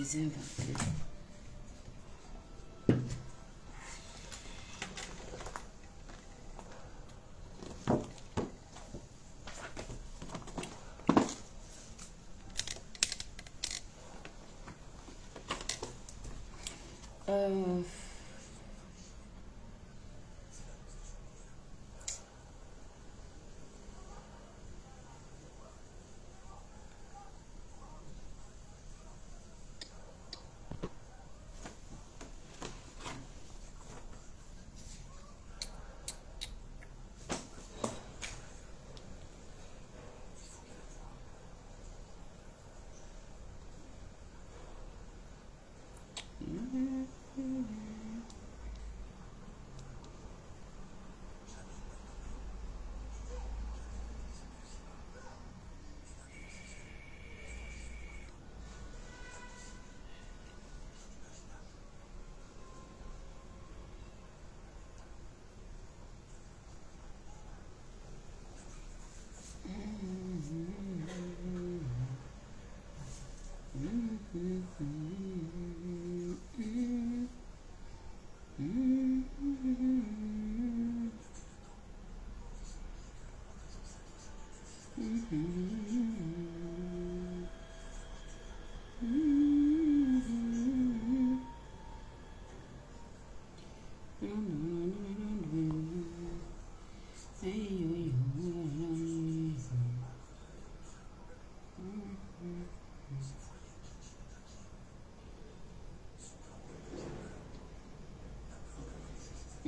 désinventer.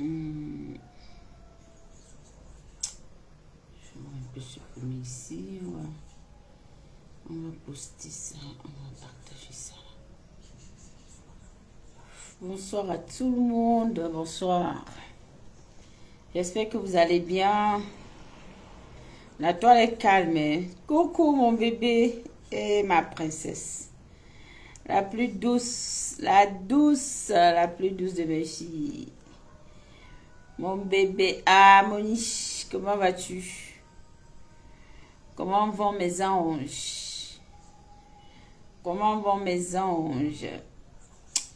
Je vais un peu supprimer ici. On va poster ça. On va partager ça. Bonsoir à tout le monde. Bonsoir. J'espère que vous allez bien. La toile est calme. Hein? Coucou mon bébé et ma princesse. La plus douce. La plus douce de mes filles. Mon bébé, Moniche, comment vas-tu? Comment vont mes anges? Comment vont mes anges?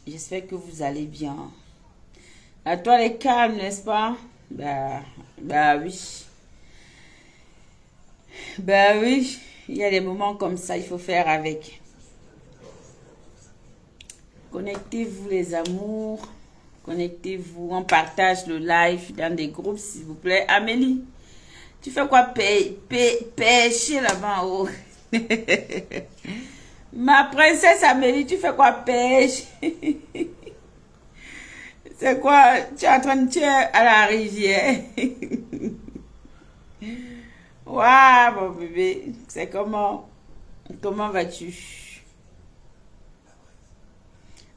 J'espère que vous allez bien. La toile est calme, n'est-ce pas? Bah oui. Bah oui, il y a des moments comme ça, il faut faire avec. Connectez-vous les amours. Connectez-vous, on partage le live dans des groupes, s'il vous plaît. Amélie, tu fais quoi pêcher là-bas en haut? Ma princesse Amélie, tu fais quoi pêche? C'est quoi? Tu es en train de tirer à la rivière? Waouh, mon bébé, c'est comment? Comment vas-tu?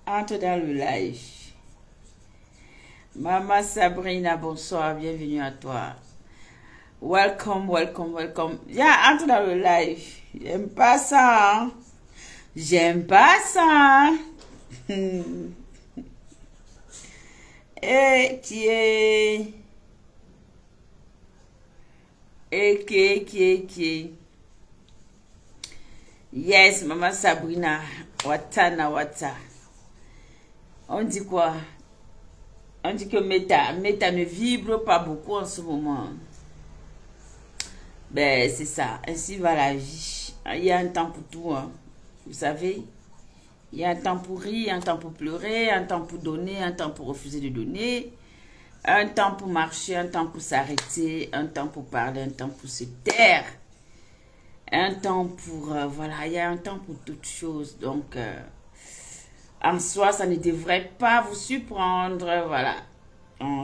Entre dans le live. Maman Sabrina, bonsoir, bienvenue à toi. Welcome. Viens, entre dans le live. J'aime pas ça. Hein? J'aime pas ça. Et qui est... Et qui. Yes, Maman Sabrina. Wata. On dit quoi? On dit que Meta ne vibre pas beaucoup en ce moment. Ben, c'est ça. Ainsi va la vie. Il y a un temps pour tout. Hein. Vous savez, il y a un temps pour rire, un temps pour pleurer, un temps pour donner, un temps pour refuser de donner, un temps pour marcher, un temps pour s'arrêter, un temps pour parler, un temps pour se taire, un temps pour... voilà, il y a un temps pour toutes choses. Donc... en soi, ça ne devrait pas vous surprendre, voilà,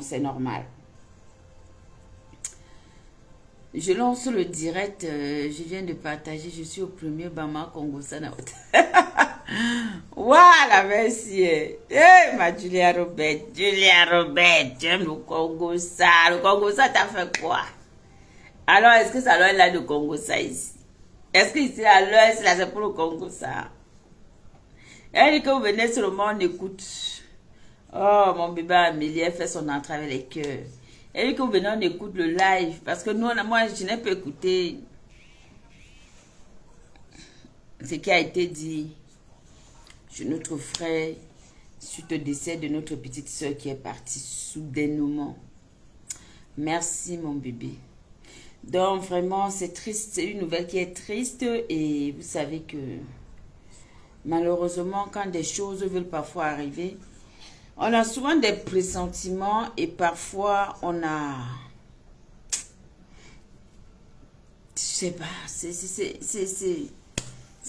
c'est normal. Je lance le direct, je viens de partager, je suis au premier Bama Congo Sana. Voilà, merci. Ma Julia Robert, j'aime le Congo ça. Le Congo ça, t'as fait quoi? Alors, est-ce que ça doit être là le Congo ça ici? Est-ce que ici, à l'heure, c'est pour le Congo ça? Elle dit que vous venez sur le monde, écoute. Oh, mon bébé Amélie, elle fait son entrée avec les cœurs. Elle dit que vous venez, on écoute le live. Parce que nous, moi, je n'ai pas écouté ce qui a été dit. sur notre frère, suite au décès de notre petite soeur qui est partie soudainement. Merci mon bébé. Donc vraiment c'est triste, c'est une nouvelle qui est triste et vous savez que malheureusement quand des choses veulent parfois arriver, on a souvent des pressentiments et parfois on a... Je sais pas, c'est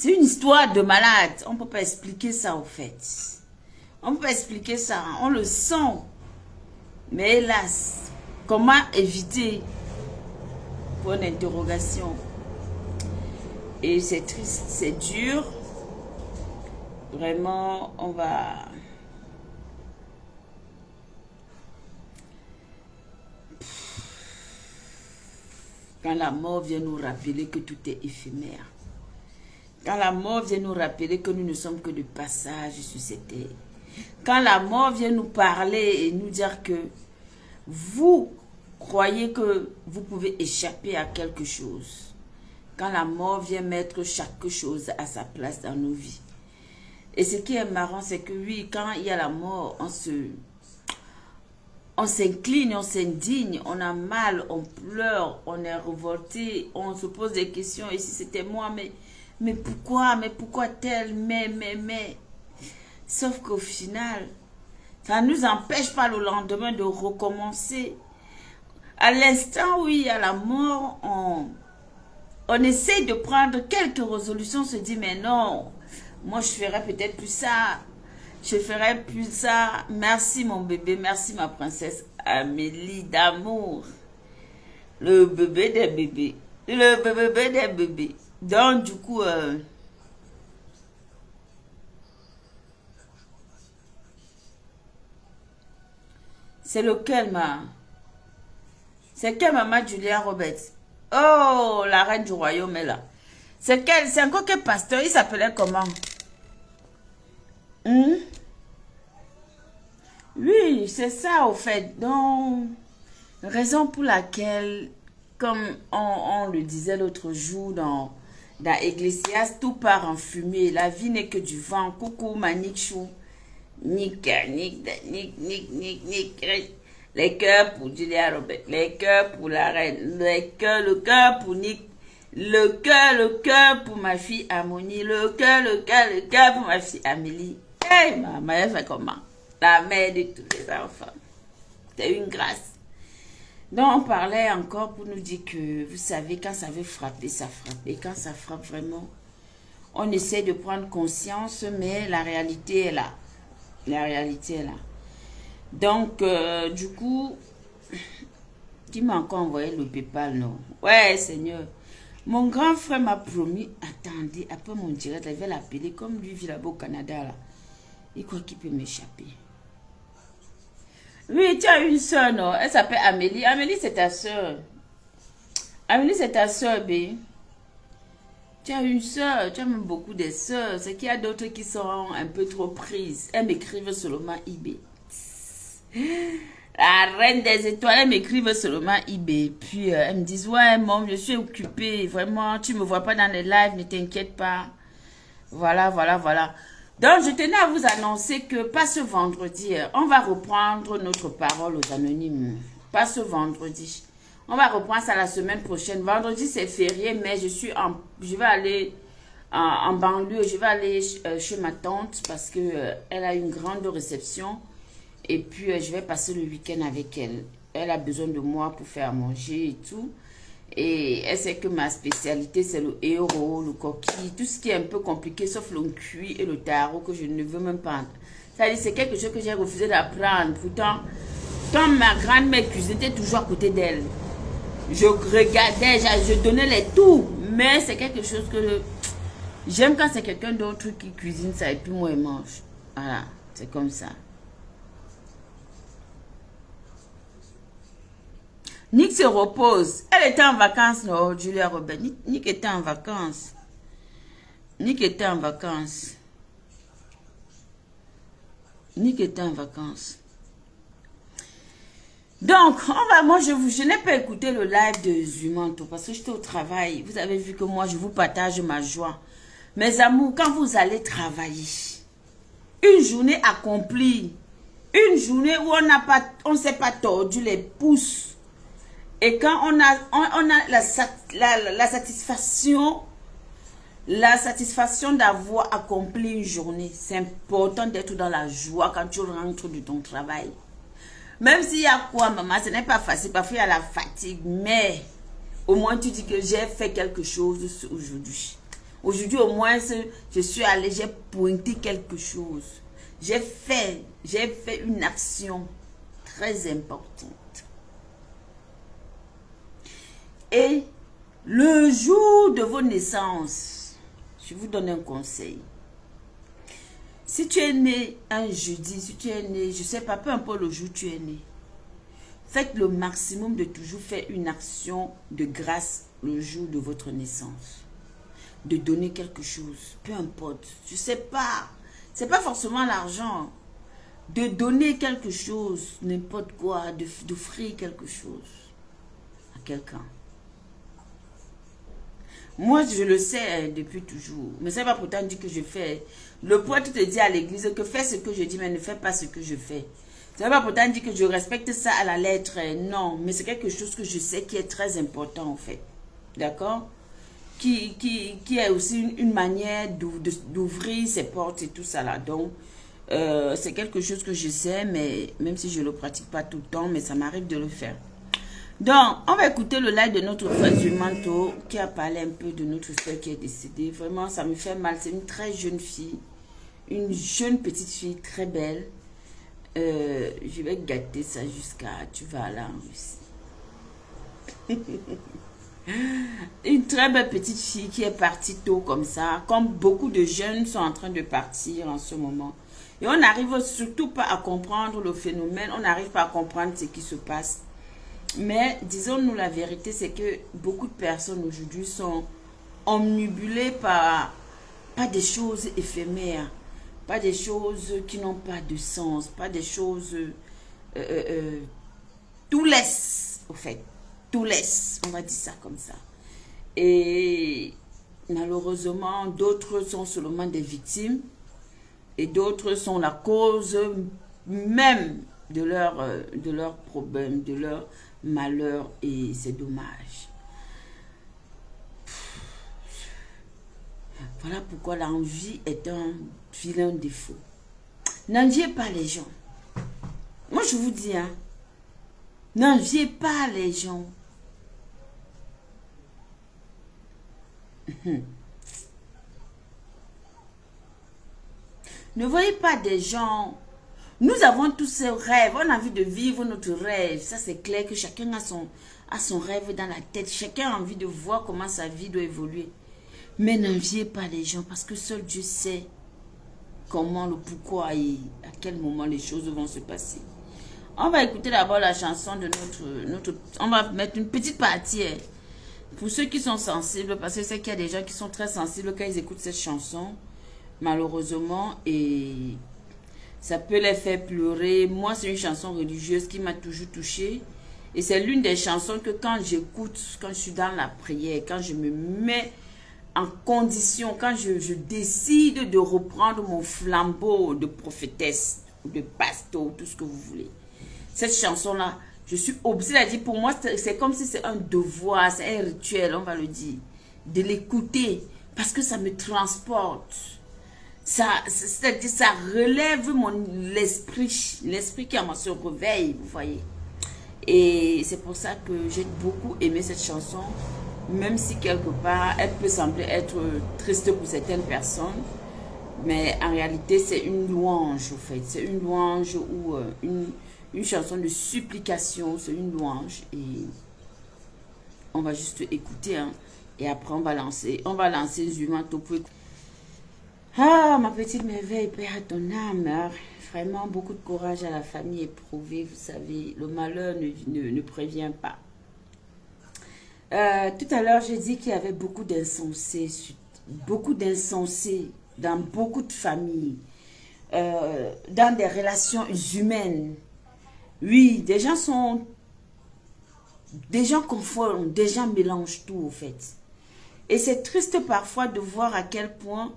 une histoire de malade. On ne peut pas expliquer ça au fait. On ne peut pas expliquer ça, on le sent. Mais hélas, comment éviter? Pour une interrogation. Et c'est triste, c'est dur. Vraiment, on va... Quand la mort vient nous rappeler que tout est éphémère. Quand la mort vient nous rappeler que nous ne sommes que de passage sur cette terre. Quand la mort vient nous parler et nous dire que vous croyez que vous pouvez échapper à quelque chose. Quand la mort vient mettre chaque chose à sa place dans nos vies. Et ce qui est marrant, c'est que oui, quand il y a la mort, on s'incline, on s'indigne, on a mal, on pleure, on est révolté, on se pose des questions. Et si c'était moi, mais pourquoi tel, mais. Sauf qu'au final, ça ne nous empêche pas le lendemain de recommencer. À l'instant où il y a la mort, on essaie de prendre quelques résolutions, on se dit, mais non, moi je ferai peut-être plus ça. Je ferai plus ça. Merci mon bébé, merci ma princesse Amélie d'amour. Le bébé des bébés. Le bébé des bébés. Donc du coup, c'est lequel c'est quelle maman Julia Roberts? Oh, la reine du royaume est là. C'est encore quel pasteur? Il s'appelait comment? Oui, c'est ça au fait. Donc, raison pour laquelle, comme on le disait l'autre jour dans Ecclésiaste, tout part en fumée. La vie n'est que du vent. Coucou, Manik Chou. Nick. Les cœurs pour Julia Robert. Les cœurs pour la reine. Le cœur pour Nick. Le cœur pour ma fille Harmonie. Le cœur pour ma fille Amélie. Hey, maman, elle fait comment? La mère de tous les enfants. C'est une grâce. Donc, on parlait encore pour nous dire que, vous savez, quand ça veut frapper, ça frappe. Et quand ça frappe vraiment, on essaie de prendre conscience, mais la réalité est là. La réalité est là. Donc, du coup, qui m'a encore envoyé le PayPal, non? Ouais, Seigneur. Mon grand frère m'a promis, attendez, après mon direct, il va l'appeler, comme lui vit là-bas au Canada, là. Il croit qu'il peut m'échapper. Oui, tu as une soeur, non? Elle s'appelle Amélie. Amélie, c'est ta soeur. Amélie, c'est ta soeur, B. Tu as une soeur, tu as même beaucoup de soeurs. C'est qu'il y a d'autres qui sont un peu trop prises. Elles m'écrivent seulement eBay. La reine des étoiles, elles m'écrivent seulement eBay. Puis elles me disent, ouais, maman, je suis occupée. Vraiment, tu ne me vois pas dans les lives, ne t'inquiète pas. Voilà. Donc, je tenais à vous annoncer que pas ce vendredi, on va reprendre notre parole aux anonymes. Pas ce vendredi. On va reprendre ça la semaine prochaine. Vendredi, c'est férié, mais je vais aller en banlieue. Je vais aller chez ma tante parce que elle a une grande réception. Et puis, je vais passer le week-end avec elle. Elle a besoin de moi pour faire manger et tout. Et elle sait que ma spécialité, c'est le héros, le coquille, tout ce qui est un peu compliqué, sauf le cuit et le tarot que je ne veux même pas. C'est quelque chose que j'ai refusé d'apprendre. Pourtant, quand ma grand-mère cuisinait, j'étais toujours à côté d'elle. Je regardais, je donnais les tours. Mais c'est quelque chose que j'aime quand c'est quelqu'un d'autre qui cuisine ça et puis moi, il mange. Voilà, c'est comme ça. Nick se repose. Elle était en vacances, non, Julia Robert. Nick était en vacances. Nick était en vacances. Nick était en vacances. Donc, moi, je n'ai pas écouté le live de Zumanto parce que j'étais au travail. Vous avez vu que moi, je vous partage ma joie. Mes amours, quand vous allez travailler, Une journée accomplie. Une journée où on ne s'est pas tordu les pouces. Et quand on a la satisfaction d'avoir accompli une journée, c'est important d'être dans la joie quand tu rentres de ton travail. Même s'il y a quoi, maman, ce n'est pas facile, parfois il y a la fatigue, mais au moins tu dis que j'ai fait quelque chose aujourd'hui. Aujourd'hui, au moins, je suis allée, j'ai pointé quelque chose. J'ai fait une action très importante. Et le jour de vos naissances, je vous donne un conseil. Si tu es né un jeudi, si tu es né, je ne sais pas, peu importe le jour où tu es né, faites le maximum de toujours faire une action de grâce le jour de votre naissance. De donner quelque chose, peu importe, je ne sais pas, c'est pas forcément l'argent. De donner quelque chose, n'importe quoi, d'offrir quelque chose à quelqu'un. Moi, je le sais depuis toujours. Mais ça ne va pas pourtant dire que je fais. Le prêtre te dit à l'église que fais ce que je dis, mais ne fais pas ce que je fais. Ça ne va pas pourtant dire que je respecte ça à la lettre. Non, mais c'est quelque chose que je sais qui est très important en fait. D'accord? Qui est aussi une manière d'ouvrir ses portes et tout ça là. Donc, c'est quelque chose que je sais, mais même si je ne le pratique pas tout le temps, mais ça m'arrive de le faire. Donc, on va écouter le live de notre frère Zumanto qui a parlé un peu de notre frère qui est décédé. Vraiment, ça me fait mal. C'est une très jeune fille. Une jeune petite fille très belle. Je vais gâter ça jusqu'à... Tu vas là en Russie. Une très belle petite fille qui est partie tôt comme ça. Comme beaucoup de jeunes sont en train de partir en ce moment. Et on n'arrive surtout pas à comprendre le phénomène. On n'arrive pas à comprendre ce qui se passe. Mais disons-nous la vérité, c'est que beaucoup de personnes aujourd'hui sont omnibulées par des choses éphémères, pas des choses qui n'ont pas de sens, pas des choses... tout laisse, au fait. Tout laisse, on va dire ça comme ça. Et malheureusement, d'autres sont seulement des victimes et d'autres sont la cause même de leur problème, de leur malheur, et c'est dommage. Voilà pourquoi l'envie est un vilain défaut. N'enviez pas les gens. Moi je vous dis, hein, n'enviez pas les gens. Ne voyez pas des gens. Nous avons tous ces rêves. On a envie de vivre notre rêve. Ça, c'est clair que chacun a son rêve dans la tête. Chacun a envie de voir comment sa vie doit évoluer. Mais n'enviez pas les gens parce que seul Dieu sait comment, le pourquoi et à quel moment les choses vont se passer. On va écouter d'abord la chanson de notre... On va mettre une petite partie pour ceux qui sont sensibles, parce que c'est qu'il y a des gens qui sont très sensibles quand ils écoutent cette chanson, malheureusement, et ça peut les faire pleurer. Moi, c'est une chanson religieuse qui m'a toujours touchée. Et c'est l'une des chansons que quand j'écoute, quand je suis dans la prière, quand je me mets en condition, quand je décide de reprendre mon flambeau de prophétesse, de pasteur, tout ce que vous voulez. Cette chanson-là, je suis obligée à dire, pour moi, c'est comme si c'est un devoir, c'est un rituel, on va le dire, de l'écouter, parce que ça me transporte. C'est-à-dire, ça relève l'esprit qui en moi se réveille, vous voyez. Et c'est pour ça que j'ai beaucoup aimé cette chanson, même si quelque part, elle peut sembler être triste pour certaines personnes, mais en réalité, c'est une louange, au fait. C'est une louange ou une chanson de supplication, c'est une louange. Et on va juste écouter, hein, et après, on va lancer Zumanto pour écouter. Ah, ma petite merveille, paix à ton âme. Vraiment, beaucoup de courage à la famille éprouvée. Vous savez, le malheur ne prévient pas. Tout à l'heure, j'ai dit qu'il y avait beaucoup d'insensés dans beaucoup de familles, dans des relations humaines. Oui, des gens confondent, des gens mélangent tout, au fait. Et c'est triste parfois de voir à quel point,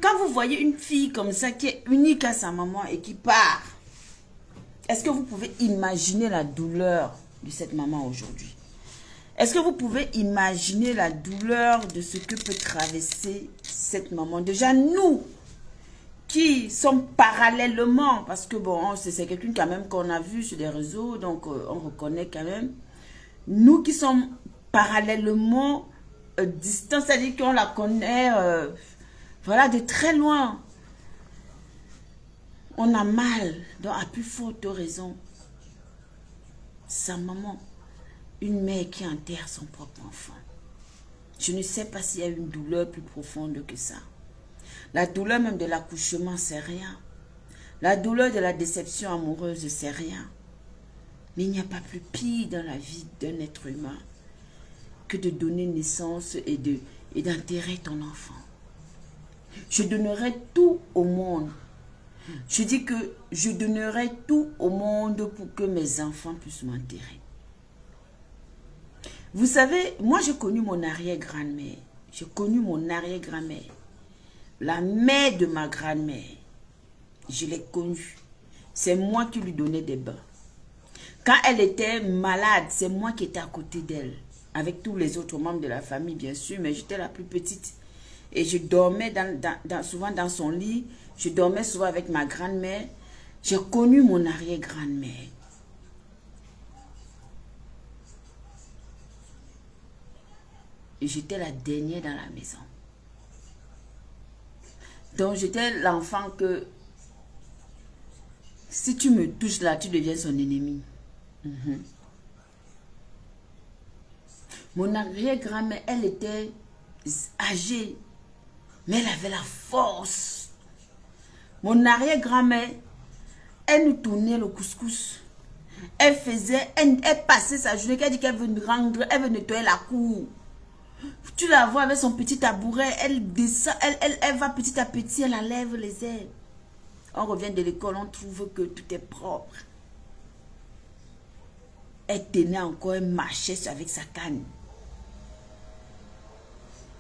quand vous voyez une fille comme ça qui est unique à sa maman et qui part, est-ce que vous pouvez imaginer la douleur de cette maman aujourd'hui? Est-ce que vous pouvez imaginer la douleur de ce que peut traverser cette maman? Déjà, nous, qui sommes parallèlement, parce que bon, c'est quelqu'un quand même qu'on a vu sur les réseaux, donc on reconnaît quand même. Nous qui sommes parallèlement distants, c'est-à-dire qu'on la connaît, voilà, de très loin. On a mal, donc à plus forte raison. Sa maman, une mère qui enterre son propre enfant. Je ne sais pas s'il y a une douleur plus profonde que ça. La douleur même de l'accouchement, c'est rien. La douleur de la déception amoureuse, c'est rien. Mais il n'y a pas plus pire dans la vie d'un être humain que de donner naissance et d'enterrer ton enfant. Je donnerai tout au monde. Je dis que je donnerai tout au monde pour que mes enfants puissent m'enterrer. Vous savez, moi j'ai connu mon arrière-grand-mère. J'ai connu mon arrière-grand-mère. La mère de ma grand-mère. Je l'ai connue. C'est moi qui lui donnais des bains. Quand elle était malade, c'est moi qui étais à côté d'elle. Avec tous les autres membres de la famille, bien sûr, mais j'étais la plus petite. Et je dormais souvent dans son lit. Je dormais souvent avec ma grand-mère. J'ai connu mon arrière-grand-mère. Et j'étais la dernière dans la maison. Donc j'étais l'enfant que si tu me touches là, tu deviens son ennemi. Mon arrière-grand-mère, elle était âgée, mais elle avait la force. Mon arrière-grand-mère, elle nous tournait le couscous. Elle passait sa journée, elle dit qu'elle veut rendre, elle veut nettoyer la cour. Tu la vois avec son petit tabouret, elle descend, elle va petit à petit, elle enlève les ailes. On revient de l'école, on trouve que tout est propre. Elle tenait encore, elle marchait avec sa canne.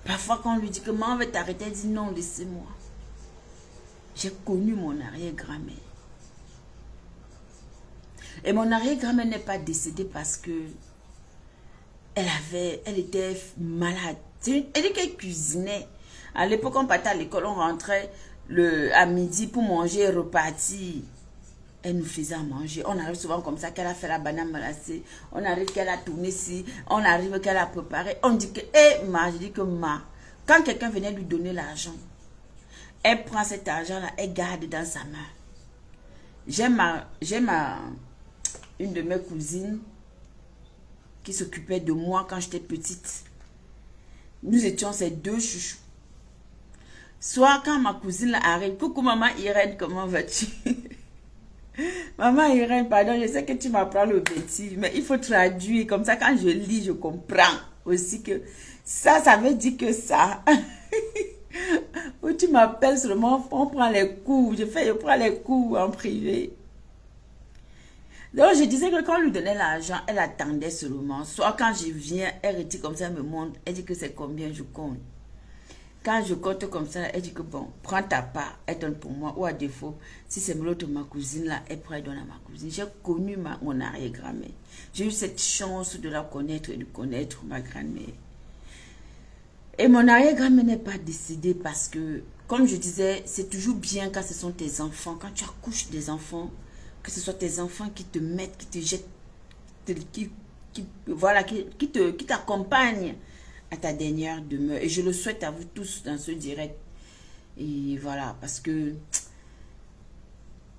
Parfois, quand on lui dit que maman veut t'arrêter, elle dit non, laissez-moi. J'ai connu mon arrière-grand-mère. Et mon arrière-grand-mère n'est pas décédée parce que elle était malade. Elle dit qu'elle cuisinait. À l'époque, on partait à l'école, on rentrait à midi pour manger et repartir. Elle nous faisait à manger. On arrive souvent comme ça, qu'elle a fait la banane malassée. On arrive qu'elle a tourné ici. On arrive qu'elle a préparé. On dit que, je dis que quand quelqu'un venait lui donner l'argent, elle prend cet argent-là, elle garde dans sa main. J'ai une de mes cousines qui s'occupait de moi quand j'étais petite. Nous étions ces deux chouchous. Soit quand ma cousine arrive, coucou maman Irène, comment vas-tu? Maman Irène, pardon, je sais que tu m'apprends le bêtise, mais il faut traduire. Comme ça, quand je lis, je comprends aussi que ça veut dire que ça. Ou tu m'appelles seulement, on prend les cours. Je prends les cours en privé. Donc, je disais que quand on lui donnait l'argent, elle attendait seulement. Soit quand je viens, elle retire comme ça, elle me montre. Elle dit que c'est combien, je compte. Quand je compte comme ça, elle dit que bon, prends ta part, elle donne pour moi. Ou à défaut, si c'est l'autre ma cousine là, elle pourrait donner à ma cousine. J'ai connu mon arrière-grand-mère. J'ai eu cette chance de la connaître et de connaître ma grand-mère. Et mon arrière-grand-mère n'est pas décédée parce que, comme je disais, c'est toujours bien quand ce sont tes enfants. Quand tu accouches des enfants, que ce soit tes enfants qui te mettent, qui te jettent, qui t'accompagnent à ta dernière demeure. Et je le souhaite à vous tous dans ce direct. Et voilà, parce que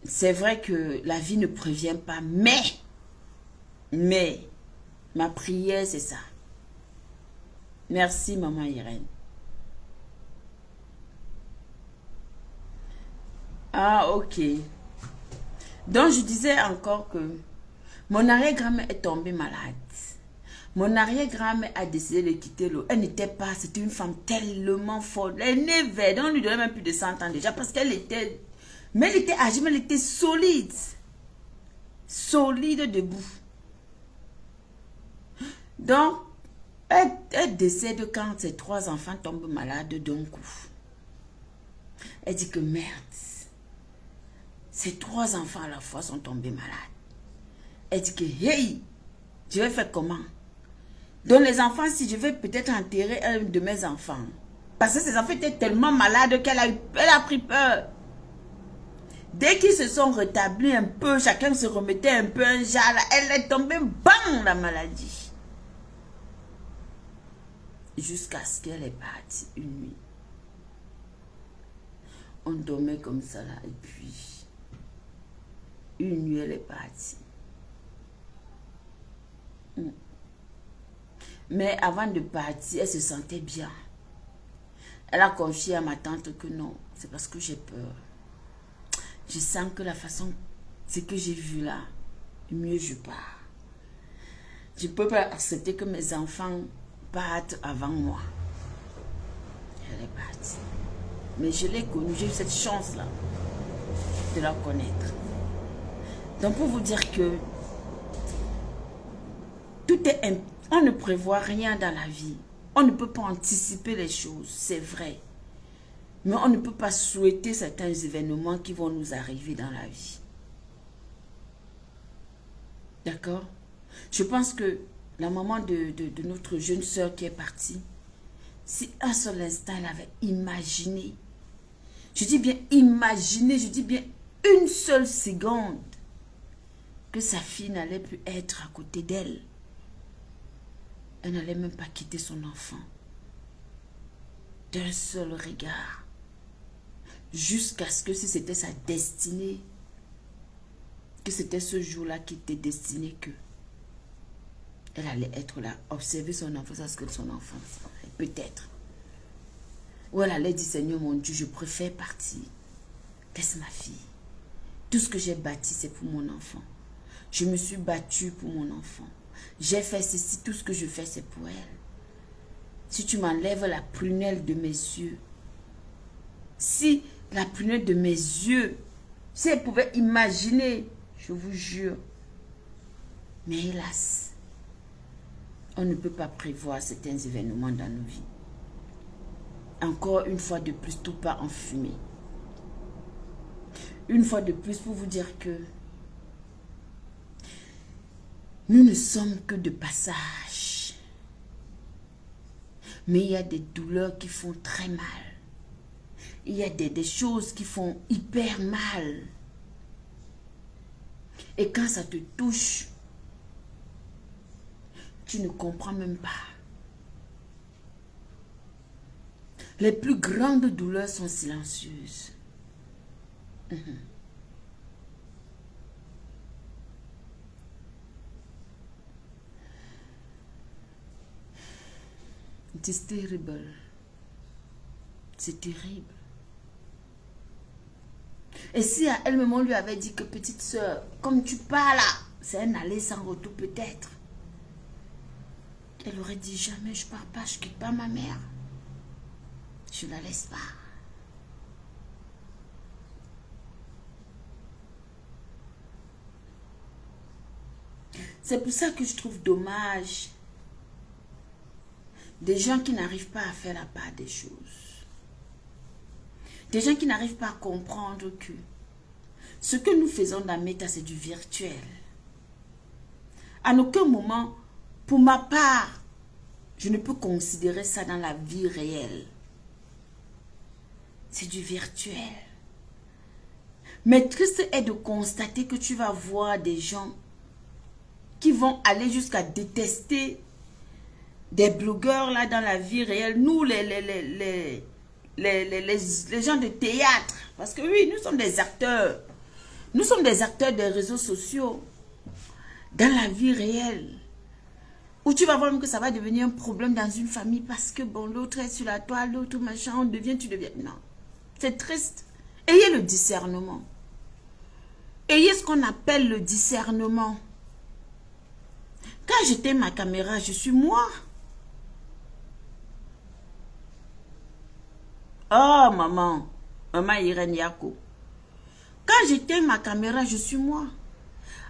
c'est vrai que la vie ne prévient pas, mais ma prière, c'est ça. Merci, maman Irène. Ah, ok. Donc, je disais encore que mon arrière-grand-mère est tombée malade. Mon arrière-grand-mère a décidé de quitter l'eau. Elle n'était pas, c'était une femme tellement forte. Elle est née verte, on lui donnait même plus de 100 ans déjà parce qu'elle était, mais elle était âgée, mais elle était solide. Solide debout. Donc, Elle décède quand ses 3 enfants tombent malades d'un coup. Elle dit que merde, ses 3 enfants à la fois sont tombés malades. Elle dit que hey, je vais faire comment? Donc les enfants, si je vais peut-être enterrer un de mes enfants. Parce que ses enfants étaient tellement malades qu'elle a pris peur. Dès qu'ils se sont rétablis un peu, chacun se remettait un peu un jal, elle est tombée, bang, la maladie. Jusqu'à ce qu'elle est partie une nuit. On dormait comme ça là, et puis, une nuit, elle est partie. Mais avant de partir, elle se sentait bien. Elle a confié à ma tante que non, c'est parce que j'ai peur. Je sens que la façon, ce que j'ai vu là, mieux je pars. Je ne peux pas accepter que mes enfants partent avant moi. Elle est partie. Mais je l'ai connue, j'ai eu cette chance-là de la connaître. Donc pour vous dire que on ne prévoit rien dans la vie. On ne peut pas anticiper les choses, c'est vrai. Mais on ne peut pas souhaiter certains événements qui vont nous arriver dans la vie. D'accord? Je pense que la maman de notre jeune sœur qui est partie, si un seul instant elle avait imaginé, je dis bien imaginé, je dis bien une seule seconde, que sa fille n'allait plus être à côté d'elle, elle n'allait même pas quitter son enfant. D'un seul regard. Jusqu'à ce que si c'était sa destinée, que c'était ce jour-là qui était destiné que elle allait être là, observer son enfant, parce que son enfant, peut-être. Ou elle allait dire, Seigneur mon Dieu, je préfère partir. Laisse ma fille. Tout ce que j'ai bâti, c'est pour mon enfant. Je me suis battue pour mon enfant. J'ai fait ceci, tout ce que je fais, c'est pour elle. Si tu m'enlèves la prunelle de mes yeux, si la prunelle de mes yeux, si elle pouvait imaginer, je vous jure. Mais hélas, on ne peut pas prévoir certains événements dans nos vies. Encore une fois de plus, tout part en fumée. Une fois de plus pour vous dire que nous ne sommes que de passage. Mais il y a des douleurs qui font très mal. Il y a des choses qui font hyper mal. Et quand ça te touche, tu ne comprends même pas. Les plus grandes douleurs sont silencieuses. C'est terrible. C'est terrible. Et si à elle-même on lui avait dit que petite soeur, comme tu pars là, c'est un aller sans retour peut-être. Elle aurait dit jamais je pars pas, je quitte pas ma mère. Je la laisse pas. C'est pour ça que je trouve dommage des gens qui n'arrivent pas à faire la part des choses. Des gens qui n'arrivent pas à comprendre que ce que nous faisons dans Meta, c'est du virtuel. À aucun moment, pour ma part, je ne peux considérer ça dans la vie réelle. C'est du virtuel. Mais triste est de constater que tu vas voir des gens qui vont aller jusqu'à détester des blogueurs là dans la vie réelle. Nous, les gens de théâtre. Parce que oui, nous sommes des acteurs. Nous sommes des acteurs des réseaux sociaux. Dans la vie réelle. Où tu vas voir même que ça va devenir un problème dans une famille. Parce que bon, l'autre est sur la toile, l'autre machin, on devient, tu deviens. Non. C'est triste. Ayez le discernement. Ayez ce qu'on appelle le discernement. Quand j'éteins ma caméra, je suis moi. Oh, maman. Maman Irène Yako. Quand j'éteins ma caméra, je suis moi.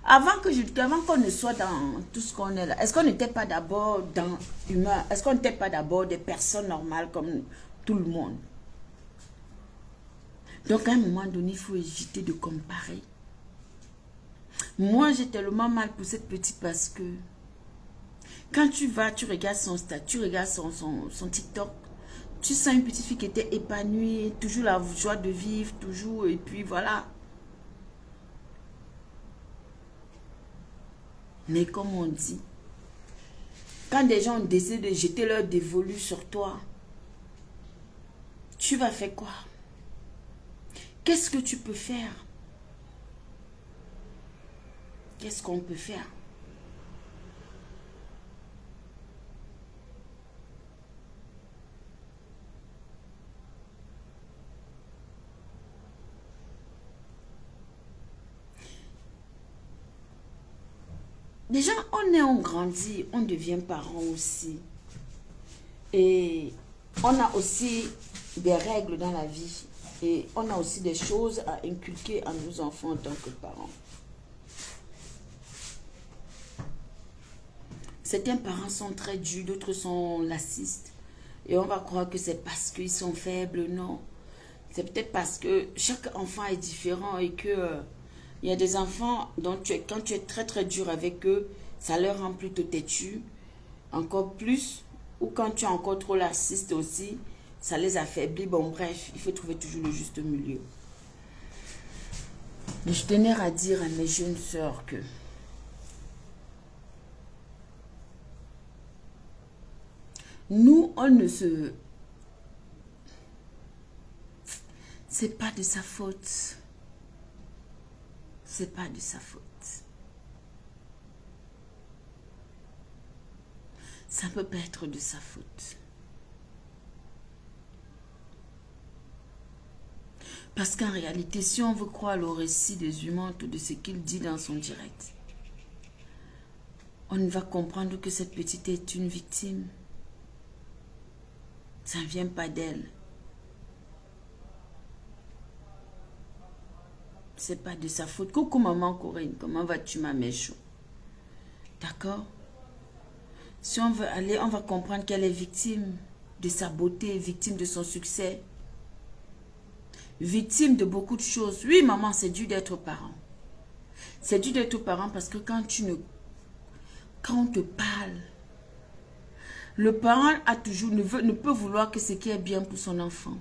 Avant qu'on ne soit dans tout ce qu'on est là, est-ce qu'on n'était pas d'abord dans humain? Est-ce qu'on n'était pas d'abord des personnes normales comme tout le monde? Donc à un moment donné, il faut éviter de comparer. Moi, j'ai tellement mal pour cette petite parce que quand tu vas, tu regardes son statut, tu regardes son TikTok, tu sens une petite fille qui était épanouie, toujours la joie de vivre, toujours, et puis voilà. Mais comme on dit, quand des gens décident de jeter leur dévolu sur toi, tu vas faire quoi? Qu'est-ce que tu peux faire? Qu'est-ce qu'on peut faire? Déjà, on grandit, on devient parent aussi. Et on a aussi des règles dans la vie. Et on a aussi des choses à inculquer à nos enfants en tant que parents. Certains parents sont très durs, d'autres sont laxistes. Et on va croire que c'est parce qu'ils sont faibles. Non. C'est peut-être parce que chaque enfant est différent et que il y a des enfants dont quand tu es très très dur avec eux, ça leur rend plutôt têtu. Encore plus. Ou quand tu es encore trop laxiste aussi, ça les affaiblit. Bon bref, il faut trouver toujours le juste milieu. Mais je tenais à dire à mes jeunes sœurs que nous, on ne se... C'est pas de sa faute. C'est pas de sa faute. Ça peut pas être de sa faute. Parce qu'en réalité, si on veut croire le récit des humains ou de ce qu'il dit dans son direct, on va comprendre que cette petite est une victime. Ça ne vient pas d'elle. C'est pas de sa faute. Coucou maman Corinne, comment vas-tu ma méchou? D'accord? Si on veut aller, on va comprendre qu'elle est victime de sa beauté, victime de son succès, victime de beaucoup de choses. Oui maman, c'est dur d'être parent. C'est dur d'être parent parce que quand on te parle, le parent a toujours, ne peut vouloir que ce qui est bien pour son enfant.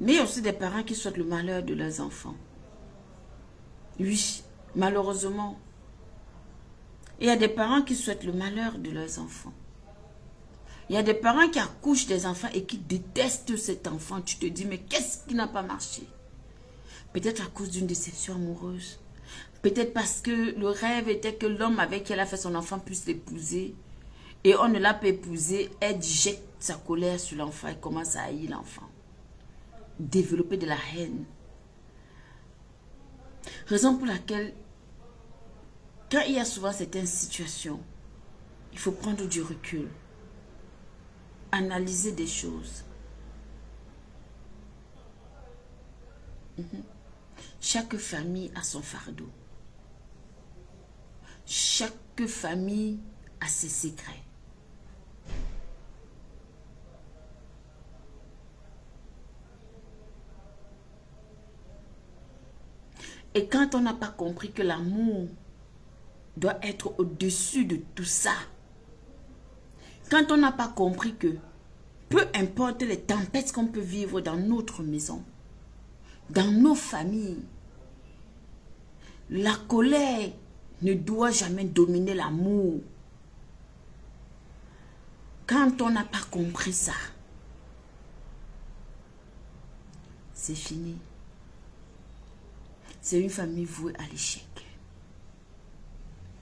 Mais il y a aussi des parents qui souhaitent le malheur de leurs enfants. Oui, malheureusement. Il y a des parents qui souhaitent le malheur de leurs enfants. Il y a des parents qui accouchent des enfants et qui détestent cet enfant. Tu te dis, mais qu'est-ce qui n'a pas marché? Peut-être à cause d'une déception amoureuse. Peut-être parce que le rêve était que l'homme avec qui elle a fait son enfant puisse l'épouser. Et on ne l'a pas épousé. Elle jette sa colère sur l'enfant et commence à haïr l'enfant. Développer de la haine. Raison pour laquelle, quand il y a souvent certaines situations, il faut prendre du recul. Analyser des choses. Chaque famille a son fardeau. Chaque famille a ses secrets. Et quand on n'a pas compris que l'amour doit être au-dessus de tout ça, quand on n'a pas compris que peu importe les tempêtes qu'on peut vivre dans notre maison, dans nos familles, la colère ne doit jamais dominer l'amour. Quand on n'a pas compris ça, c'est fini. C'est une famille vouée à l'échec.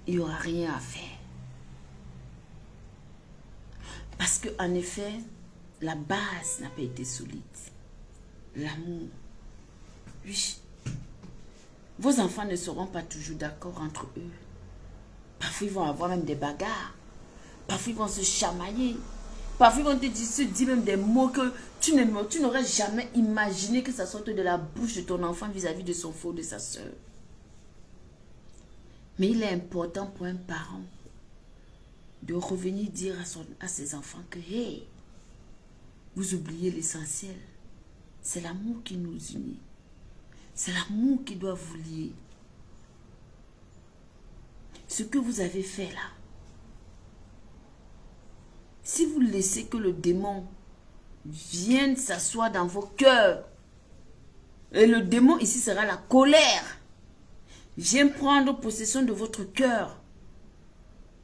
Il n'y aura rien à faire. Parce qu'en effet, la base n'a pas été solide. L'amour. Oui. Vos enfants ne seront pas toujours d'accord entre eux. Parfois, ils vont avoir même des bagarres. Parfois, ils vont se chamailler. Parfois, ils vont se dire même des mots que tu n'aurais jamais imaginé que ça sorte de la bouche de ton enfant vis-à-vis de son frère ou de sa soeur. Mais il est important pour un parent de revenir dire à ses enfants que, hey, vous oubliez l'essentiel. C'est l'amour qui nous unit. C'est l'amour qui doit vous lier. Ce que vous avez fait là, si vous laissez que le démon vienne s'asseoir dans vos cœurs, et le démon ici sera la colère, vient prendre possession de votre cœur,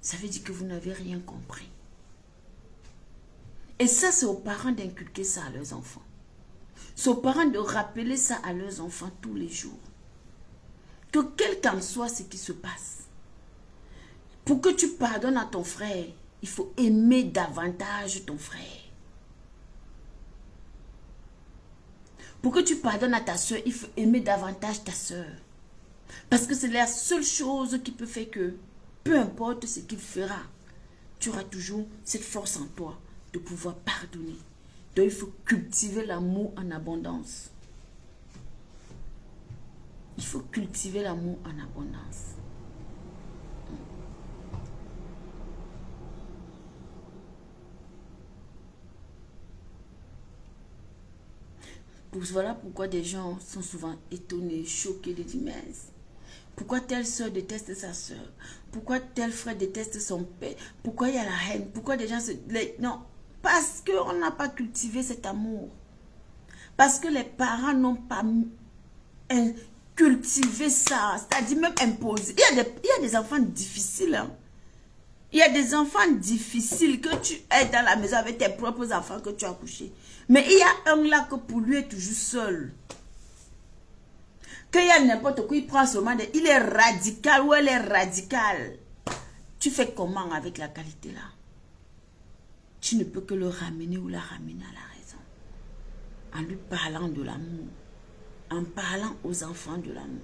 ça veut dire que vous n'avez rien compris. Et ça, c'est aux parents d'inculquer ça à leurs enfants. C'est aux parents de rappeler ça à leurs enfants tous les jours. Que quel qu'en soit ce qui se passe, pour que tu pardonnes à ton frère, il faut aimer davantage ton frère. Pour que tu pardonnes à ta soeur, il faut aimer davantage ta soeur. Parce que c'est la seule chose qui peut faire que, peu importe ce qu'il fera, tu auras toujours cette force en toi de pouvoir pardonner. Donc il faut cultiver l'amour en abondance. Il faut cultiver l'amour en abondance. Voilà pourquoi des gens sont souvent étonnés, choqués de dire, mais pourquoi telle soeur déteste sa soeur? Pourquoi tel frère déteste son père? Pourquoi il y a la haine? Pourquoi des gens se... Non, parce qu'on n'a pas cultivé cet amour. Parce que les parents n'ont pas cultivé ça, c'est-à-dire même imposé. Il y a des enfants difficiles, hein. Il y a des enfants difficiles que tu es dans la maison avec tes propres enfants que tu as couchés. Mais il y a un là que pour lui est toujours seul. Qu'il y a n'importe quoi, il prend seulement des... Il est radical ou elle est radicale. Tu fais comment avec la qualité là? Tu ne peux que le ramener ou la ramener à la raison. En lui parlant de l'amour. En parlant aux enfants de l'amour.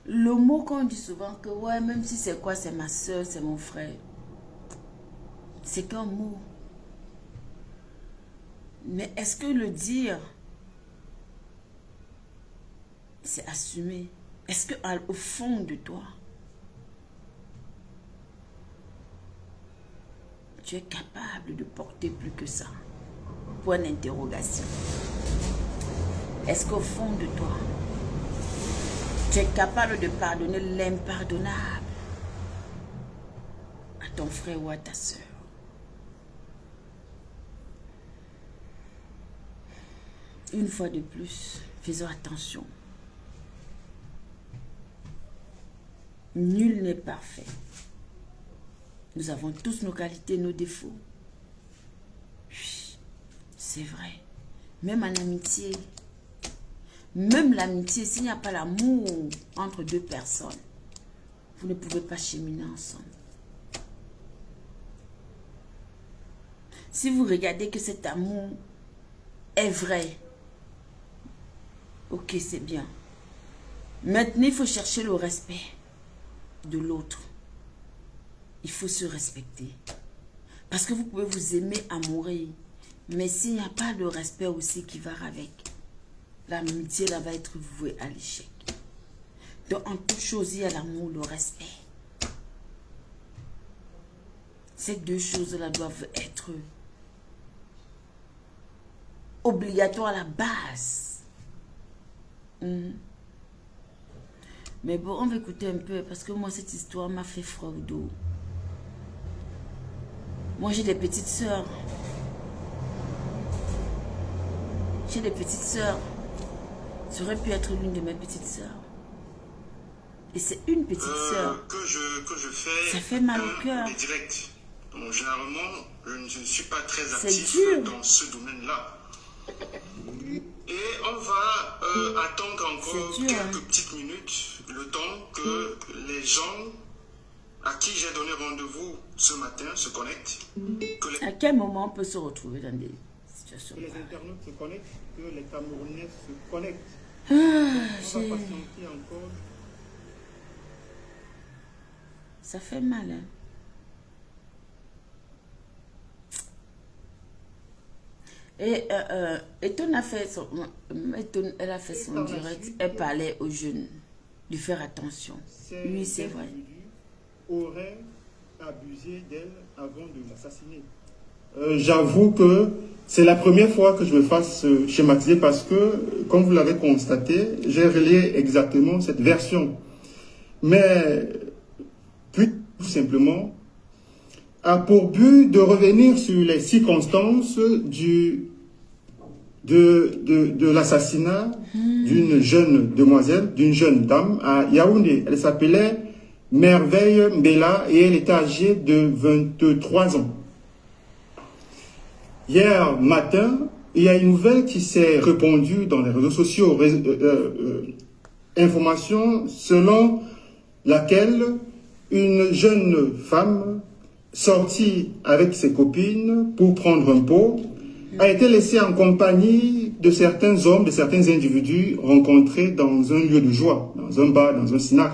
Le mot qu'on dit souvent que ouais, même si c'est quoi, c'est ma soeur, c'est mon frère. C'est qu'un mot. Mais est-ce que le dire, c'est assumer? Est-ce que au fond de toi, tu es capable de porter plus que ça? Point d'interrogation. Est-ce qu'au fond de toi, tu es capable de pardonner l'impardonnable à ton frère ou à ta soeur? Une fois de plus, faisons attention. Nul n'est parfait. Nous avons tous nos qualités, nos défauts. Oui, c'est vrai. Même en amitié. Même l'amitié, s'il n'y a pas l'amour entre deux personnes, vous ne pouvez pas cheminer ensemble. Si vous regardez que cet amour est vrai, ok, c'est bien. Maintenant, il faut chercher le respect de l'autre. Il faut se respecter. Parce que vous pouvez vous aimer à mourir. Mais s'il n'y a pas de respect aussi qui va avec, l'amitié là va être vouée à l'échec. Donc en toute chose, il y a l'amour, le respect. Ces deux choses-là doivent être obligatoires à la base. Mais bon, on va écouter un peu parce que moi, cette histoire m'a fait froid au dos. Moi, j'ai des petites sœurs. J'ai des petites sœurs. Ça aurait pu être l'une de mes petites sœurs. Et c'est une petite sœur. Que je fais. Ça fait mal au cœur. Direct. Donc, généralement, je ne suis pas très actif dans ce domaine-là. Et on va attendre encore quelques petites minutes, le temps que les gens à qui j'ai donné rendez-vous ce matin se connectent. À quel moment on peut se retrouver dans des situations? Que les internautes se connectent, que les Camerounais se connectent. On va patienter encore. Ça fait mal, hein? Eton a fait son, elle a fait son direct. Elle parlait aux jeunes de faire attention. Oui, c'est vrai. Aurait abusé d'elle avant de l'assassiner. J'avoue que c'est la première fois que je me fasse schématiser parce que, comme vous l'avez constaté, j'ai relié exactement cette version. Mais, plus simplement, a pour but de revenir sur les circonstances de l'assassinat d'une jeune demoiselle, d'une jeune dame à Yaoundé. Elle s'appelait Merveille Mbela et elle était âgée de 23 ans. Hier matin, il y a une nouvelle qui s'est répandue dans les réseaux sociaux, information selon laquelle une jeune femme sortie avec ses copines pour prendre un pot a été laissée en compagnie de certains hommes, de certains individus rencontrés dans un lieu de joie, dans un bar, dans un snack.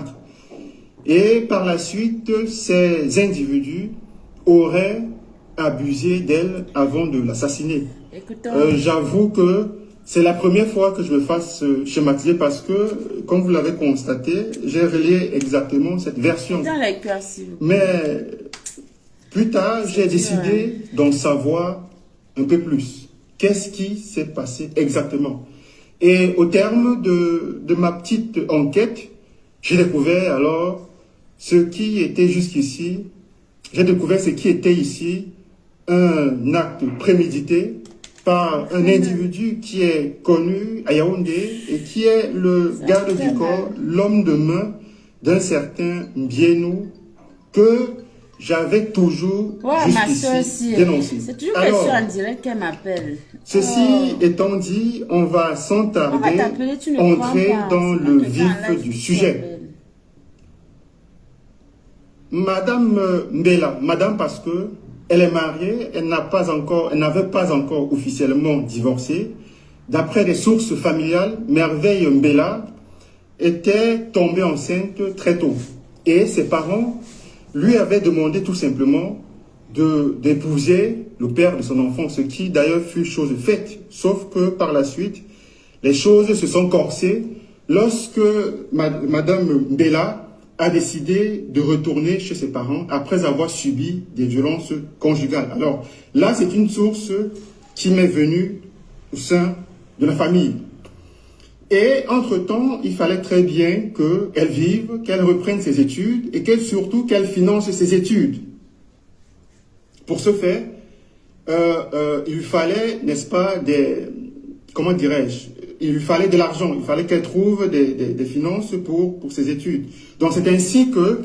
Et par la suite, ces individus auraient abusé d'elle avant de l'assassiner. J'avoue que c'est la première fois que je me fasse schématiser parce que, comme vous l'avez constaté, j'ai relié exactement cette version. Mais plus tard, j'ai décidé d'en savoir un peu plus. Qu'est-ce qui s'est passé exactement? Et au terme de ma petite enquête, j'ai découvert alors ce qui était jusqu'ici. J'ai découvert ce qui était ici un acte prémédité par un individu qui est connu à Yaoundé et qui est le garde du corps, l'homme de main d'un certain Mbienou que j'avais toujours jusqu'ici dénoncé. C'est toujours que sur un direct qu'elle m'appelle. Ceci étant dit, on va sans tarder entrer dans le vif du sujet. Madame Mbela, madame parce que elle est mariée, elle n'avait pas encore officiellement divorcé. D'après des sources familiales, Merveille Mbela était tombée enceinte très tôt. Et ses parents lui avaient demandé tout simplement d'épouser le père de son enfant, ce qui d'ailleurs fut chose faite. Sauf que par la suite, les choses se sont corsées lorsque Madame Mbela a décidé de retourner chez ses parents après avoir subi des violences conjugales. Alors là, c'est une source qui m'est venue au sein de la famille. Et entre-temps, il fallait très bien qu'elle vive, qu'elle reprenne ses études et surtout qu'elle finance ses études. Pour ce faire, il lui fallait, n'est-ce pas, comment dirais-je, il lui fallait de l'argent, il fallait qu'elle trouve des finances pour ses études. Donc c'est ainsi que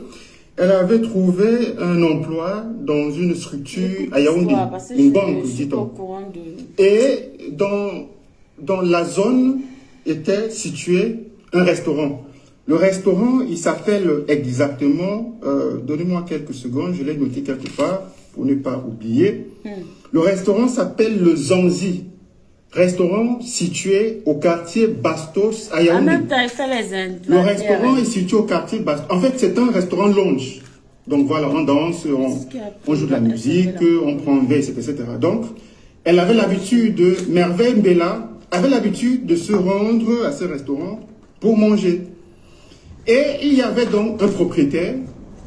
elle avait trouvé un emploi dans une structure à Yaoundé, une banque, dit-on. Et dans la zone était situé un restaurant. Le restaurant, il s'appelle exactement, donnez-moi quelques secondes, je l'ai noté quelque part pour ne pas oublier. Le restaurant s'appelle le Zanzi. Restaurant situé au quartier Bastos à Yaoundé. En même temps, il fait le restaurant est situé au quartier Bastos. En fait, c'est un restaurant lounge. Donc voilà, on danse, on joue de la musique, on prend un verre, etc. Donc, elle avait l'habitude Merveille Mbela avait l'habitude de se rendre à ce restaurant pour manger. Et il y avait donc un propriétaire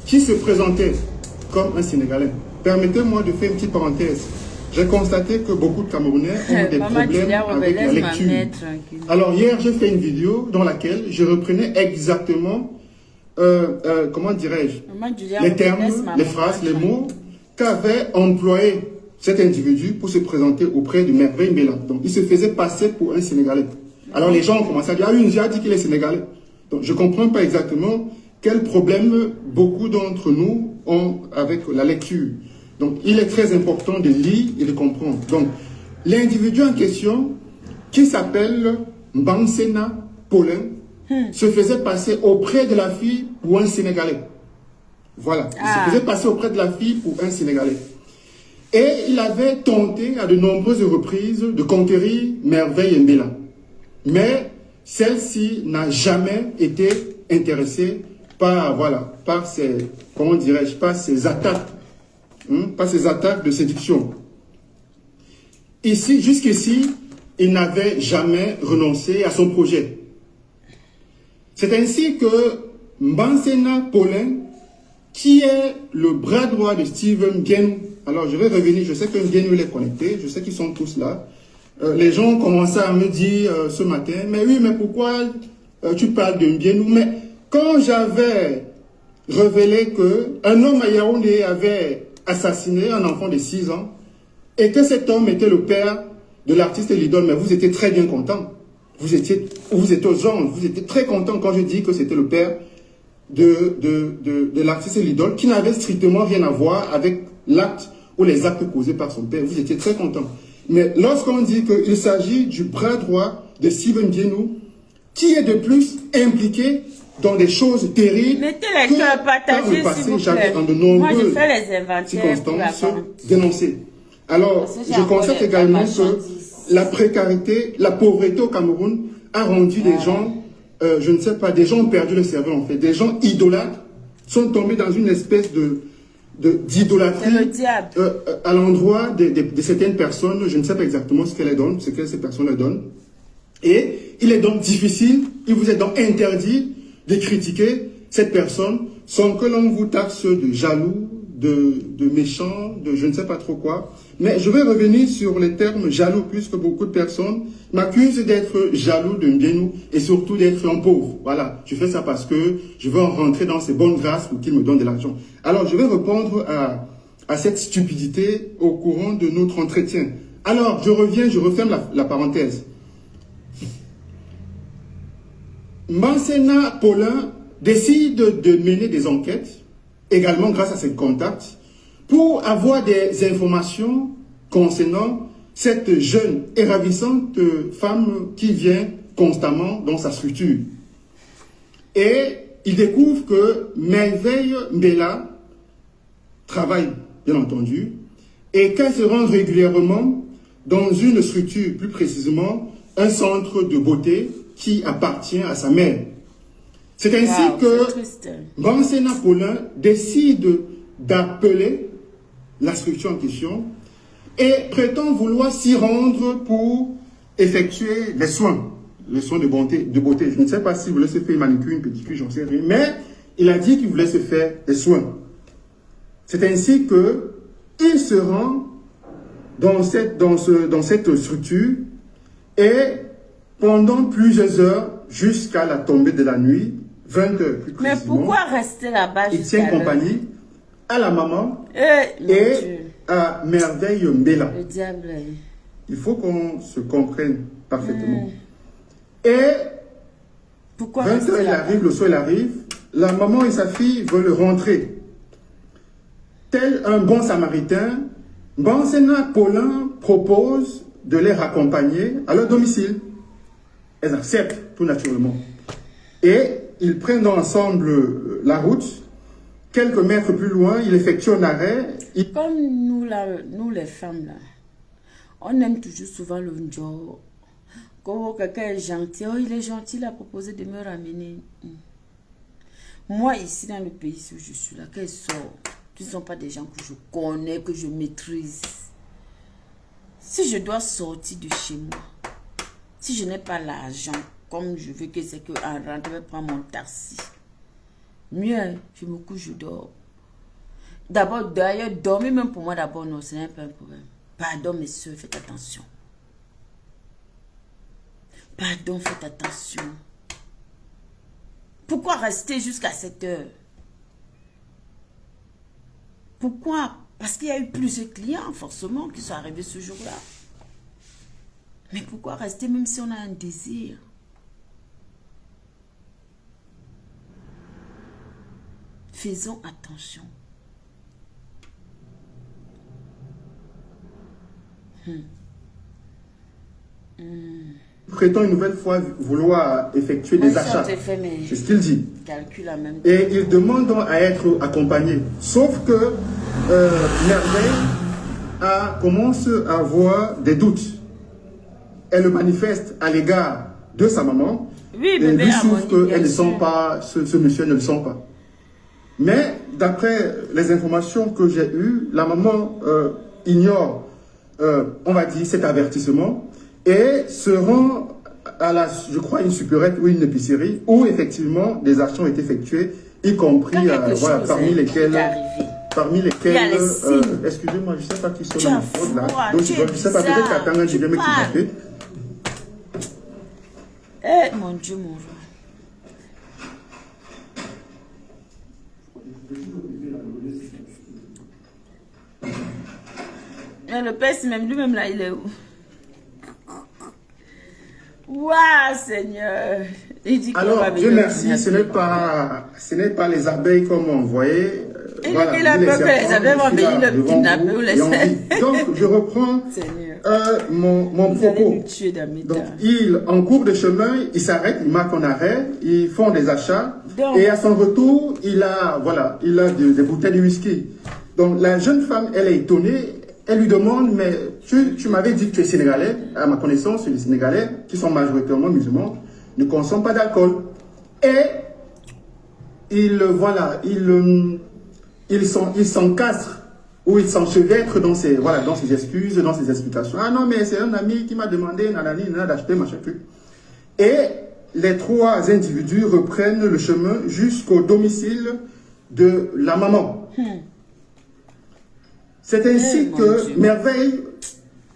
qui se présentait comme un Sénégalais. Permettez-moi de faire une petite parenthèse. J'ai constaté que beaucoup de Camerounais ont des problèmes avec la lecture. Alors hier, j'ai fait une vidéo dans laquelle je reprenais exactement, comment dirais-je, les termes, les phrases, les mots qu'avait employé cet individu pour se présenter auprès de Merveille Mbela. Donc, il se faisait passer pour un Sénégalais. Alors, les gens ont commencé à dire, ah oui, j'ai dit qu'il est Sénégalais. Donc, je ne comprends pas exactement quel problème beaucoup d'entre nous ont avec la lecture. Donc, il est très important de lire et de comprendre. Donc, l'individu en question, qui s'appelle Mbansena Paulin, se faisait passer auprès de la fille pour un Sénégalais. Voilà. Il se faisait passer auprès de la fille pour un Sénégalais. Et il avait tenté à de nombreuses reprises de conquérir Merveille Mbela. Mais celle-ci n'a jamais été intéressée par, voilà, par ces, comment dirais-je, par ces attaques de séduction. ici, jusqu'ici, il n'avait jamais renoncé à son projet. C'est ainsi que Mbansena Paulin, qui est le bras droit de Steven Ngenu, alors je vais revenir, je sais que Ngenu est connecté, je sais qu'ils sont tous là. Les gens ont commencé à me dire ce matin, mais oui, mais pourquoi tu parles de Ngenu? Mais quand j'avais révélé qu'un homme à Yaoundé avait assassiné un enfant de 6 ans, et que cet homme était le père de l'artiste et l'idole, mais vous étiez très bien content. Vous étiez aux anges, vous étiez très content quand je dis que c'était le père de l'artiste et l'idole, qui n'avait strictement rien à voir avec l'acte ou les actes causés par son père. Vous étiez très content. Mais lorsqu'on dit qu'il s'agit du bras droit de Steven Ngenu, qui est de plus impliqué dans des choses terribles, mettez les cœurs partagés, s'il vous plaît. J'avais en de nombreuses circonstances dénoncé. Alors, je constate également que la précarité, la pauvreté au Cameroun a rendu des gens, je ne sais pas, des gens ont perdu le cerveau en fait. Des gens idolâtres sont tombés dans une espèce d'idolâtrie à l'endroit de certaines personnes. Je ne sais pas exactement ce qu'elles donnent, ce que ces personnes donnent. Et il est donc difficile, il vous est donc interdit de critiquer cette personne sans que l'on vous taxe de jaloux, de méchant, de je ne sais pas trop quoi. Mais je vais revenir sur les termes jaloux, puisque beaucoup de personnes m'accusent d'être jaloux de Ngenu et surtout d'être un pauvre. Voilà, je fais ça parce que je veux en rentrer dans ses bonnes grâces pour qu'il me donne de l'argent. Alors, je vais répondre à cette stupidité au courant de notre entretien. Alors, je reviens, je referme la parenthèse. Mbansena Paulin décide de mener des enquêtes, également grâce à ses contacts, pour avoir des informations concernant cette jeune et ravissante femme qui vient constamment dans sa structure. Et il découvre que Merveille Mbela travaille, bien entendu, et qu'elle se rend régulièrement dans une structure, plus précisément un centre de beauté qui appartient à sa mère. C'est ainsi que Mbansena Paulin décide d'appeler la structure en question et prétend vouloir s'y rendre pour effectuer les soins de beauté. Je ne sais pas s'il voulait se faire une manicure, une pédicure, j'en sais rien, mais il a dit qu'il voulait se faire des soins. C'est ainsi que il se rend dans cette structure et pendant plusieurs heures, jusqu'à la tombée de la nuit, 20 heures plus précisément. Mais pourquoi rester là-bas? Il tient compagnie à la maman et à Merveille Mbela. Le diable. Il faut qu'on se comprenne parfaitement. Et pourquoi 20 heures, il arrive, le soir, il arrive. La maman et sa fille veulent rentrer. Tel un bon samaritain, Mbansena Paulin propose de les raccompagner à leur domicile. Elles acceptent tout naturellement. Et ils prennent ensemble la route. Quelques mètres plus loin, il effectue un arrêt. Comme nous, les femmes, là, on aime toujours souvent le job. Quand quelqu'un est gentil, oh, il est gentil, il a proposé de me ramener. Moi, ici, dans le pays où je suis là, quand ils sortent, ce ne sont pas des gens que je connais, que je maîtrise. Si je dois sortir de chez moi, si je n'ai pas l'argent, comme je veux que c'est qu'en rentrant, je vais prendre mon taxi. Mieux, je me couche, je dors. D'abord, d'ailleurs, dormir même pour moi, d'abord, non, ce n'est pas un problème. Pardon, messieurs, faites attention. Pardon, faites attention. Pourquoi rester jusqu'à 7 heures? Pourquoi? Parce qu'il y a eu plusieurs clients, forcément, qui sont arrivés ce jour-là. Mais pourquoi rester même si on a un désir? Faisons attention. Prétend une nouvelle fois vouloir effectuer des achats. C'est ce qu'il dit. Et il demande donc à être accompagné. Sauf que Merveille commence à avoir des doutes. Elle le manifeste à l'égard de sa maman. Oui, et lui souffre qu'elle ne sent pas, ce monsieur ne le sent pas. Mais d'après les informations que j'ai eues, la maman ignore on va dire, cet avertissement et se rend à la, je crois, une supérette ou une épicerie où effectivement des actions ont été effectuées, y compris voilà, parmi lesquelles, excusez-moi, je ne sais pas qui sont là. Donc je ne sais pas, peut-être qu'attendre, je vais me kidnapper. Eh mon Dieu, mon roi. Mais le père, même lui-même là, il est où? Waouh, Seigneur. Il dit alors, Dieu merci, ce n'est pas les abeilles comme on voyait. Voilà, il a peur que les abeilles vont venir le kidnapper ou laisser. Donc, je reprends mon propos. Donc, en cours de chemin, il s'arrête, il marque en arrêt, ils font des achats. Donc, et à son retour, il a des bouteilles de whisky. Donc, la jeune femme, elle est étonnée. Elle lui demande, mais tu m'avais dit que tu es sénégalais. À ma connaissance, les Sénégalais, qui sont majoritairement musulmans, ne consomment pas d'alcool. Et il s'encastre ou il s'enchevêtre dans ses excuses, dans ses explications. Ah non, mais c'est un ami qui m'a demandé d'acheter machin truc. Et les trois individus reprennent le chemin jusqu'au domicile de la maman. C'est ainsi que Merveille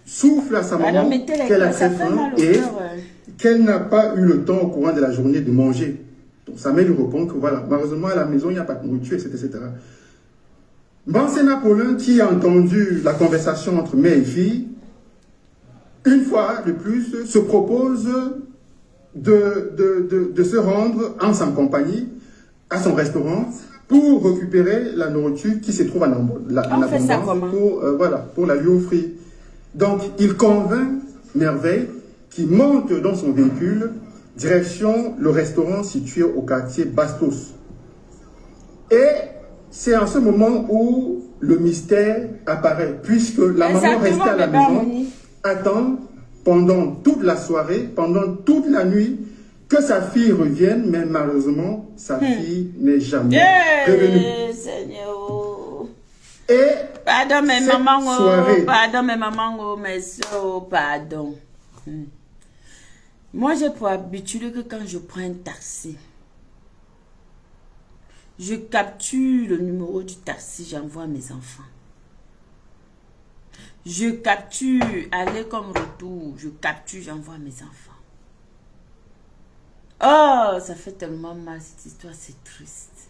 souffle à sa maman qu'elle a très faim et qu'elle n'a pas eu le temps au courant de la journée de manger. Donc sa mère lui répond que voilà, malheureusement à la maison il n'y a pas de nourriture, etc. Bon, c'est Napoléon qui a entendu la conversation entre mère et fille, une fois de plus, se propose de se rendre en sa compagnie à son restaurant pour récupérer la nourriture qui se trouve en abondance pour la lui offrir. Donc, il convainc Merveille qui monte dans son véhicule direction le restaurant situé au quartier Bastos. Et c'est en ce moment où le mystère apparaît, puisque la maman restée à la maison attend pendant toute la soirée, pendant toute la nuit, que sa fille revienne, mais malheureusement, sa fille n'est jamais revenue. Seigneur. Et pardon, mes mamans, soirée, pardon, mes mamans, mes soeurs, pardon. Moi, j'ai pour habitude que quand je prends un taxi, je capture le numéro du taxi, j'envoie mes enfants. Je capture aller comme retour, je capture, j'envoie mes enfants. Oh, ça fait tellement mal cette histoire, c'est triste.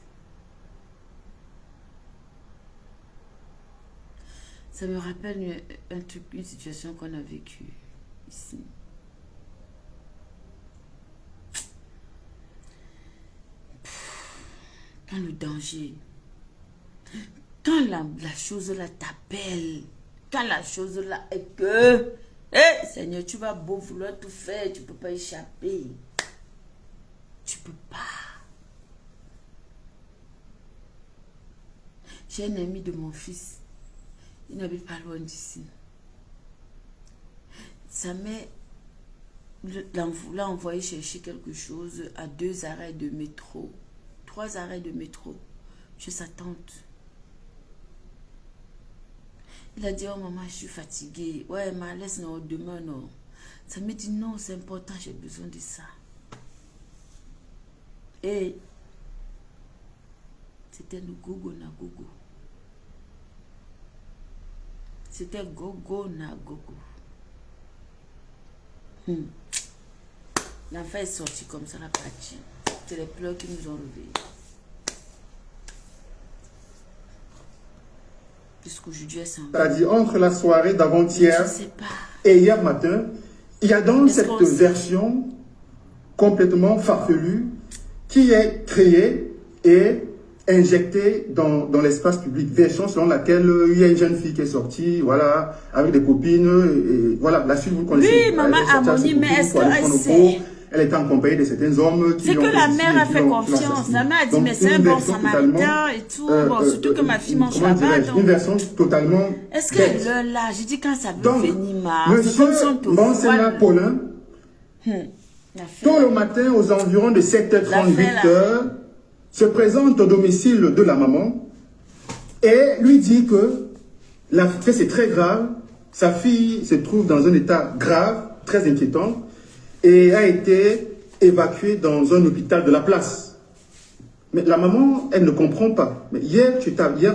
Ça me rappelle une situation qu'on a vécue ici. Quand le danger, quand la chose là t'appelle, quand la chose là est que, Seigneur, tu vas beau vouloir tout faire, tu ne peux pas échapper. Tu peux pas. J'ai un ami de mon fils. Il n'habite pas loin d'ici. Sa mère l'a envoyé chercher quelque chose à 2 arrêts de métro. 3 arrêts de métro chez sa tante. Il a dit, oh maman, je suis fatiguée. Ouais, mais laisse non, demain non. Ça me dit non, c'est important, j'ai besoin de ça. Et c'était le gogo na gogo. C'était gogo na gogo. L'enfant est sorti comme ça, la partie. C'est les pleurs qui nous ont réveillés. Puisqu'aujourd'hui, elle s'en va. C'est-à-dire entre la soirée d'avant-hier et hier matin, il y a donc cette version complètement farfelue qui est créée et injectée dans l'espace public. Version selon laquelle il y a une jeune fille qui est sortie, voilà, avec des copines, et voilà, la suite vous connaissez. Oui, maman Harmonie, mais est-ce qu'elle sait? Elle était en compagnie de certains hommes qui... C'est que la mère a fait confiance. La mère a dit, mais c'est un bon samaritain et tout. Bon, surtout que ma fille mange là-bas. Une version totalement... Est-ce qu'elle est là? J'ai dit, quand ça veut venir, monsieur Monseigneur Paulin, tôt le matin, aux environs de 7h30, 8h, se présente au domicile de la maman et lui dit que c'est très grave, Sa fille se trouve dans un état grave, très inquiétant, et a été évacuée dans un hôpital de la place. Mais la maman, elle ne comprend pas. Mais hier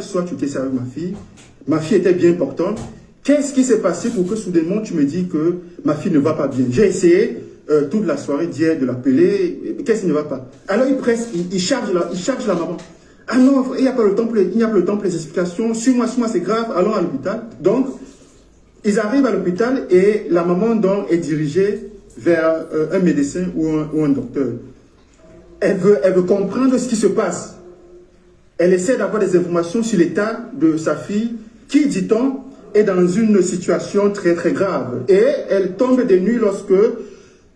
soir, tu étais sérieux avec ma fille. Ma fille était bien portante. Qu'est-ce qui s'est passé pour que soudainement tu me dis que ma fille ne va pas bien? J'ai essayé toute la soirée d'hier de l'appeler. Qu'est-ce qui ne va pas? Alors il charge la maman. Ah non, il n'y a pas le temps pour les explications. Suis-moi, c'est grave, allons à l'hôpital. Donc, ils arrivent à l'hôpital et la maman donc est dirigée vers un médecin ou un docteur. Elle veut comprendre ce qui se passe. Elle essaie d'avoir des informations sur l'état de sa fille qui, dit-on, est dans une situation très très grave. Et elle tombe des nues lorsque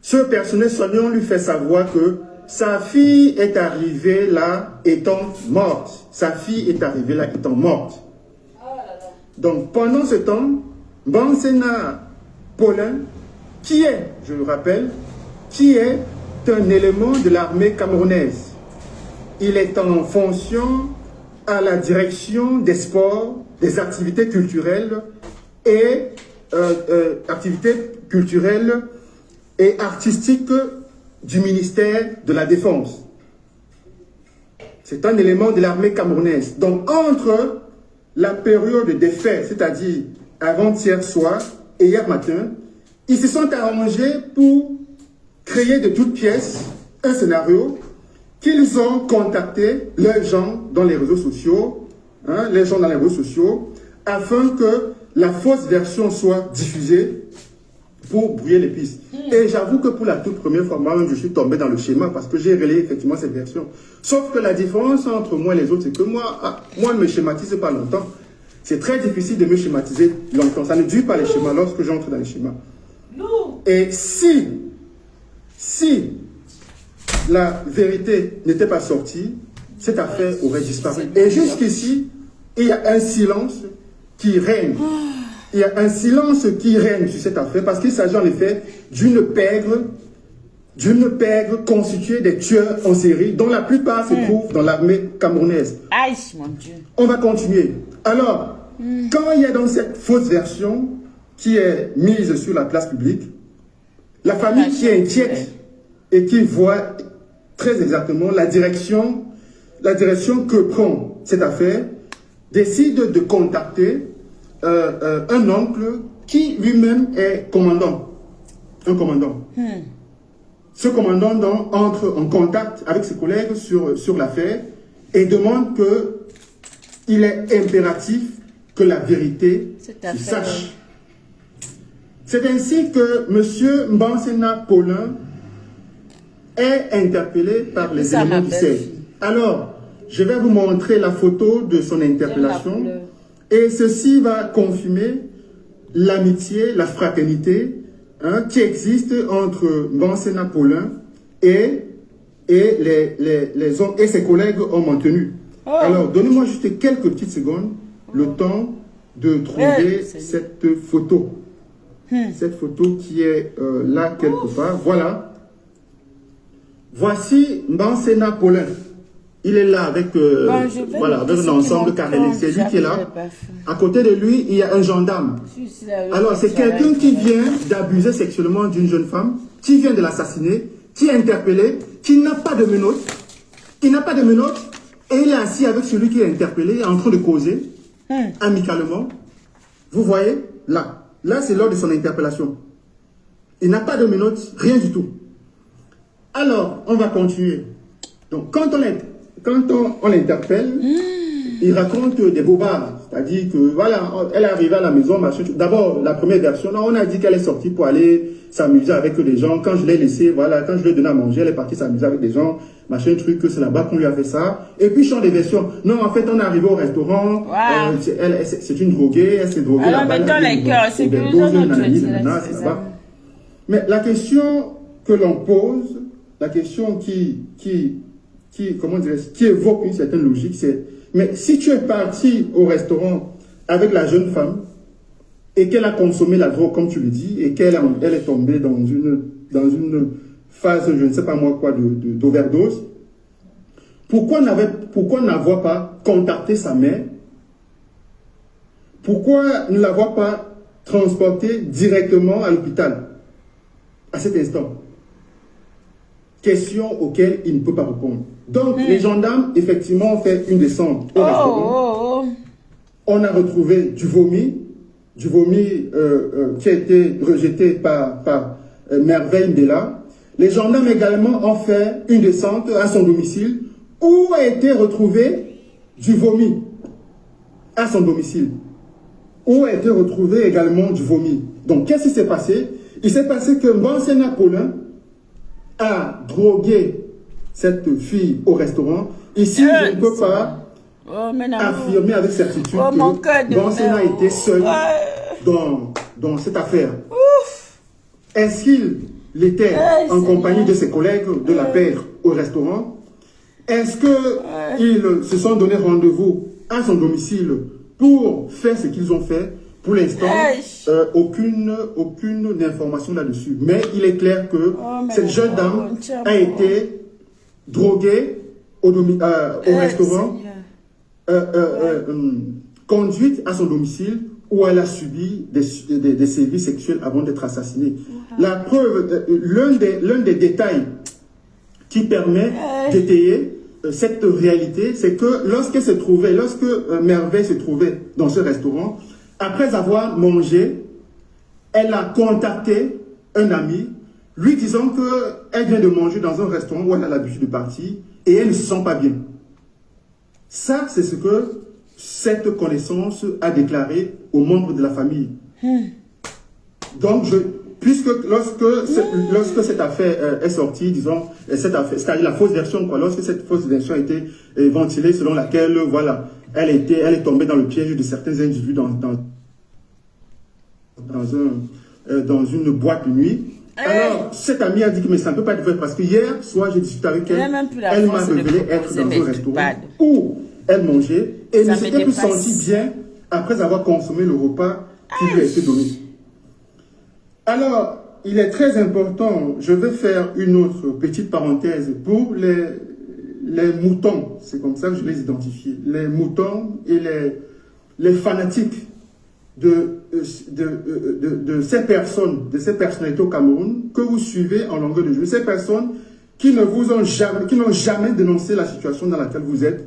ce personnel soignant lui fait savoir que sa fille est arrivée là étant morte. Sa fille est arrivée là étant morte. Donc pendant ce temps, Mbansena Paulin, qui est, je le rappelle, qui est un élément de l'armée camerounaise. Il est en fonction à la direction des sports, des activités culturelles et artistiques du ministère de la Défense. C'est un élément de l'armée camerounaise. Donc entre la période des faits, c'est-à-dire avant-hier soir et hier matin, ils se sont arrangés pour créer de toutes pièces un scénario qu'ils ont contacté les gens dans les réseaux sociaux, afin que la fausse version soit diffusée pour brouiller les pistes. Et j'avoue que pour la toute première fois, moi, je suis tombé dans le schéma parce que j'ai relayé effectivement cette version. Sauf que la différence entre moi et les autres, c'est que moi ne me schématise pas longtemps. C'est très difficile de me schématiser longtemps. Ça ne dure pas les schémas lorsque j'entre dans les schémas. Et si la vérité n'était pas sortie, cette affaire aurait disparu. Et jusqu'ici, il y a un silence qui règne. Il y a un silence qui règne sur cette affaire parce qu'il s'agit en effet d'une pègre constituée des tueurs en série dont la plupart se trouvent dans l'armée camerounaise. Aïe, mon Dieu. On va continuer. Alors, quand il y a dans cette fausse version qui est mise sur la place publique, la famille qui est inquiète et qui voit très exactement la direction que prend cette affaire, décide de contacter un oncle qui lui-même est commandant. Un commandant. Ce commandant donc entre en contact avec ses collègues sur l'affaire et demande qu'il est impératif que la vérité se sache. C'est ainsi que M. Mbansena Paulin est interpellé par les éléments du CERF. Alors, je vais vous montrer la photo de son interpellation et ceci va confirmer l'amitié, la fraternité qui existe entre Mbansena Paulin et ses collègues hommes maintenus. Alors, donnez-moi juste quelques petites secondes, le temps de trouver cette photo. Cette photo qui est là quelque part. Voilà. Voici Mbansena Paulin. Il est là avec, avec un ensemble caréné. C'est lui qui est là. À côté de lui, il y a un gendarme. Alors, c'est quelqu'un qui vient d'abuser sexuellement d'une jeune femme, qui vient de l'assassiner, qui est interpellé, qui n'a pas de menottes. Il n'a pas de menottes et il est assis avec celui qui est interpellé, en train de causer, amicalement. Vous voyez, là. Là, c'est lors de son interpellation. Il n'a pas de menottes, rien du tout. Alors, on va continuer. Donc, quand on l'interpelle, il raconte des bobards. C'est-à-dire que, voilà, elle est arrivée à la maison, machin. D'abord, la première version, on a dit qu'elle est sortie pour aller s'amuser avec des gens. Quand je l'ai laissée, voilà, quand je lui ai donné à manger, elle est partie s'amuser avec des gens, machin, truc, que c'est là-bas qu'on lui a fait ça. Et puis, change des versions. Non, en fait, on est arrivé au restaurant. Wow. C'est une droguée, elle s'est droguée. Alors, maintenant, les cœurs, c'est que les gens Mais la question que l'on pose, la question qui évoque une certaine logique, c'est, mais si tu es parti au restaurant avec la jeune femme et qu'elle a consommé la drogue, comme tu le dis, et qu'elle est tombée dans une phase, je ne sais pas moi quoi, d'overdose, pourquoi n'avoir pas contacté sa mère? Pourquoi ne l'avoir pas transporté directement à l'hôpital à cet instant? Question auxquelles il ne peut pas répondre. Donc, les gendarmes, effectivement, ont fait une descente au restaurant. On a retrouvé du vomi qui a été rejeté par Merveille Ndela. Les gendarmes également ont fait une descente à son domicile où a été retrouvé du vomi à son domicile. Où a été retrouvé également du vomi. Donc, qu'est-ce qui s'est passé? Il s'est passé que Monseigneur Paulin a drogué cette fille au restaurant. Ici, je ne peux pas affirmer avec certitude que Monseigneur a été seul dans cette affaire. Est-ce qu'il était en compagnie de ses collègues de la paix au restaurant? Est-ce qu'ils se sont donné rendez-vous à son domicile pour faire ce qu'ils ont fait? Pour l'instant, aucune information là-dessus. Mais il est clair que cette jeune dame a été droguée au restaurant, conduite à son domicile où elle a subi des sévices sexuels avant d'être assassinée. La preuve, l'un des détails qui permet d'étayer cette réalité, c'est que lorsque Merveille se trouvait dans ce restaurant, après avoir mangé, elle a contacté un ami, lui disant qu'elle vient de manger dans un restaurant où elle a l'habitude de partir et elle ne se sent pas bien. Ça, c'est ce que cette connaissance a déclaré aux membres de la famille. Donc, lorsque cette affaire est sortie, disons, c'est-à-dire la fausse version, lorsque cette fausse version a été ventilée, selon laquelle, voilà, elle est tombée dans le piège de certains individus dans une boîte de nuit. Alors, cette amie a dit que mais ça ne peut pas être vrai parce que hier soir, j'ai discuté avec elle. Elle m'a révélé être dans un restaurant où elle mangeait et ne s'était plus sentie bien après avoir consommé le repas qui lui a été donné. Alors, il est très important, je vais faire une autre petite parenthèse pour les moutons, c'est comme ça que je les identifie, les moutons et les fanatiques de ces personnes, de ces personnalités au Cameroun que vous suivez en longueur de journée, ces personnes qui n'ont jamais dénoncé la situation dans laquelle vous êtes.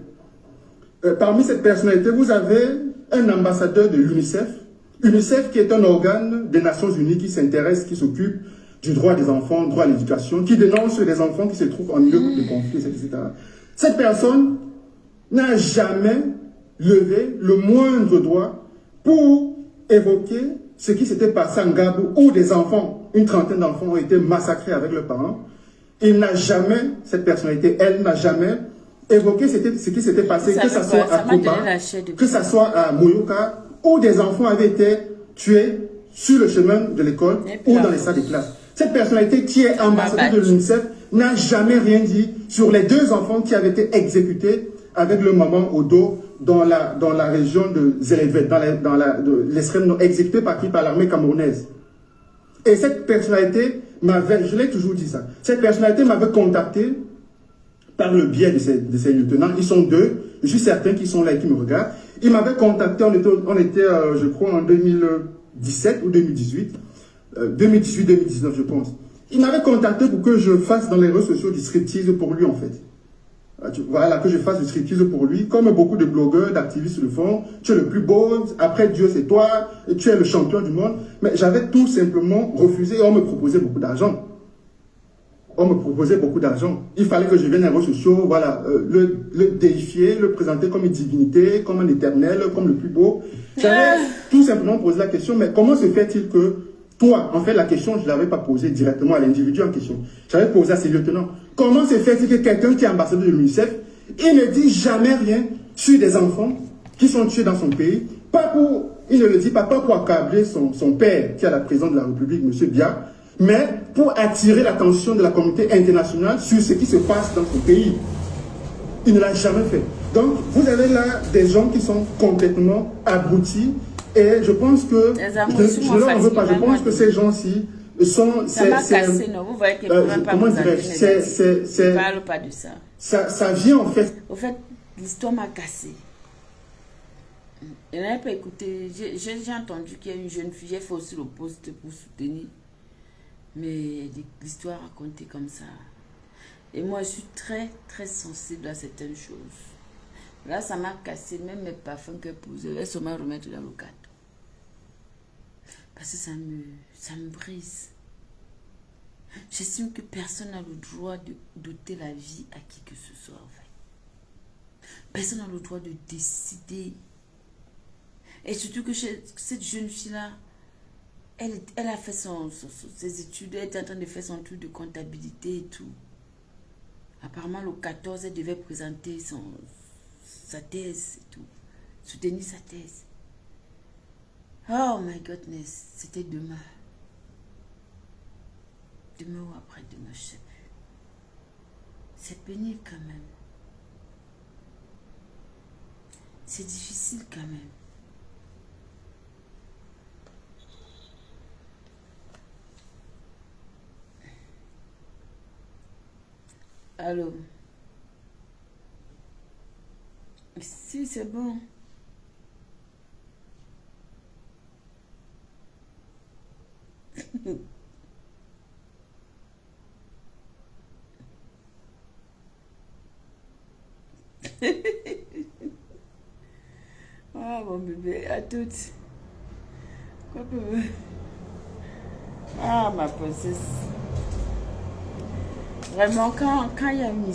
Parmi cette personnalité, vous avez un ambassadeur de l'UNICEF, UNICEF qui est un organe des Nations Unies qui s'intéresse, qui s'occupe du droit des enfants, droit à l'éducation, qui dénonce les enfants qui se trouvent en milieu de conflit, etc. Cette personne n'a jamais levé le moindre doigt pour évoquer ce qui s'était passé en Gabou, où des enfants, une trentaine d'enfants ont été massacrés avec leurs parents. Il n'a jamais, cette personnalité, elle n'a jamais évoqué ce qui s'était passé, que ce soit à Koba, que ce soit à Moyoka, où des enfants avaient été tués sur le chemin de l'école ou dans les salles de classe. Cette personnalité qui est ambassadeur de l'UNICEF n'a jamais rien dit sur les 2 enfants qui avaient été exécutés avec le maman au dos dans la région de Zélévet, dans l'extrême nord, exécutés par qui? Par l'armée camerounaise. Et cette personnalité je l'ai toujours dit ça, cette personnalité m'avait contacté par le biais de ces lieutenants. Ils sont 2, je suis certain qu'ils sont là et qui me regardent. Ils m'avaient contacté, on était je crois en 2017 ou 2018, 2018-2019 je pense. Ils m'avaient contacté pour que je fasse dans les réseaux sociaux du striptease pour lui en fait. Voilà, que je fasse du striptease pour lui, comme beaucoup de blogueurs, d'activistes le font. Tu es le plus beau, après Dieu c'est toi, et tu es le champion du monde. Mais j'avais tout simplement refusé et on me proposait beaucoup d'argent. Il fallait que je vienne à les réseaux sociaux, voilà, le déifier, le présenter comme une divinité, comme un éternel, comme le plus beau. J'avais tout simplement posé la question, mais comment se fait-il que toi, en fait, la question, je ne l'avais pas posée directement à l'individu en question. J'avais posé à ses lieutenants. Comment se fait-il que quelqu'un qui est ambassadeur de l'UNICEF, il ne dit jamais rien sur des enfants qui sont tués dans son pays, il ne le dit pas pour accabler son père, qui est à la présidence de la République, M. Biya, mais pour attirer l'attention de la communauté internationale sur ce qui se passe dans son pays. Il ne l'a jamais fait. Donc, vous avez là des gens qui sont complètement abrutis. Et je pense que, je ne leur en veux pas, je pense que ces gens-ci sont... Ça m'a cassé, non? Vous voyez que comment dirais-je, ne parle pas de ça. Ça vient en fait... Au fait, l'histoire m'a cassé. Je n'avais pas écouté. J'ai entendu qu'il y a une jeune fille. J'ai fait aussi le poste pour soutenir. Mais l'histoire racontée comme ça. Et moi, je suis très, très sensible à certaines choses. Là, ça m'a cassé même mes parfums que pour je vais seulement remettre dans le cadre. Parce que ça me brise. J'estime que personne n'a le droit de doter la vie à qui que ce soit, en fait. Personne n'a le droit de décider. Et surtout que cette jeune fille-là, elle a fait ses études, elle était en train de faire son truc de comptabilité et tout. Apparemment, le 14, elle devait présenter sa thèse et tout. Soutenir sa thèse. Oh my goodness, c'était demain. Demain ou après-demain, je sais plus. C'est pénible quand même. C'est difficile quand même. Allô? Si, c'est bon. Ah, mon bébé, à toutes. Quoi que... Ah, ma princesse. Vraiment, quand une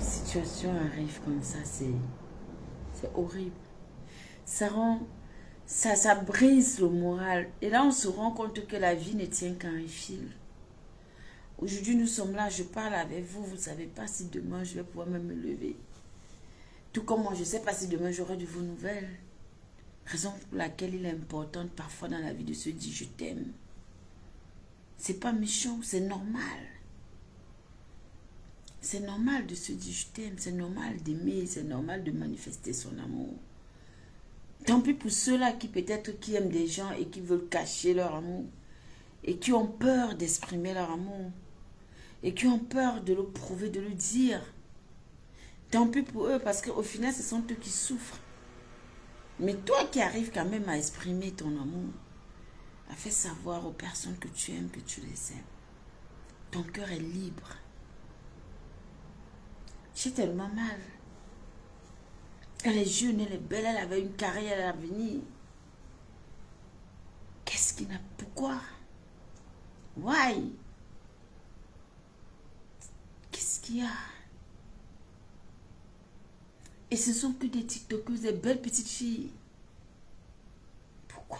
situation arrive comme ça, c'est horrible. Ça brise le moral. Et là, on se rend compte que la vie ne tient qu'à un fil. Aujourd'hui, nous sommes là, je parle avec vous. Vous ne savez pas si demain, je vais pouvoir même me lever. Tout comme moi, je ne sais pas si demain, j'aurai de vos nouvelles. Raison pour laquelle il est important parfois dans la vie de se dire je t'aime. C'est pas méchant, c'est normal. C'est normal de se dire je t'aime, c'est normal d'aimer, c'est normal de manifester son amour. Tant pis pour ceux-là qui peut-être qui aiment des gens et qui veulent cacher leur amour et qui ont peur d'exprimer leur amour et qui ont peur de le prouver, de le dire. Tant pis pour eux parce qu'au final, ce sont eux qui souffrent. Mais toi qui arrives quand même à exprimer ton amour, à faire savoir aux personnes que tu aimes, que tu les aimes, ton cœur est libre. J'ai tellement mal. Elle est jeune, elle est belle, elle avait une carrière à venir. Qu'est-ce qui n'a... Pourquoi? Why? Qu'est-ce qu'il y a? Et ce sont que des TikTokeuses, des belles petites filles. Pourquoi?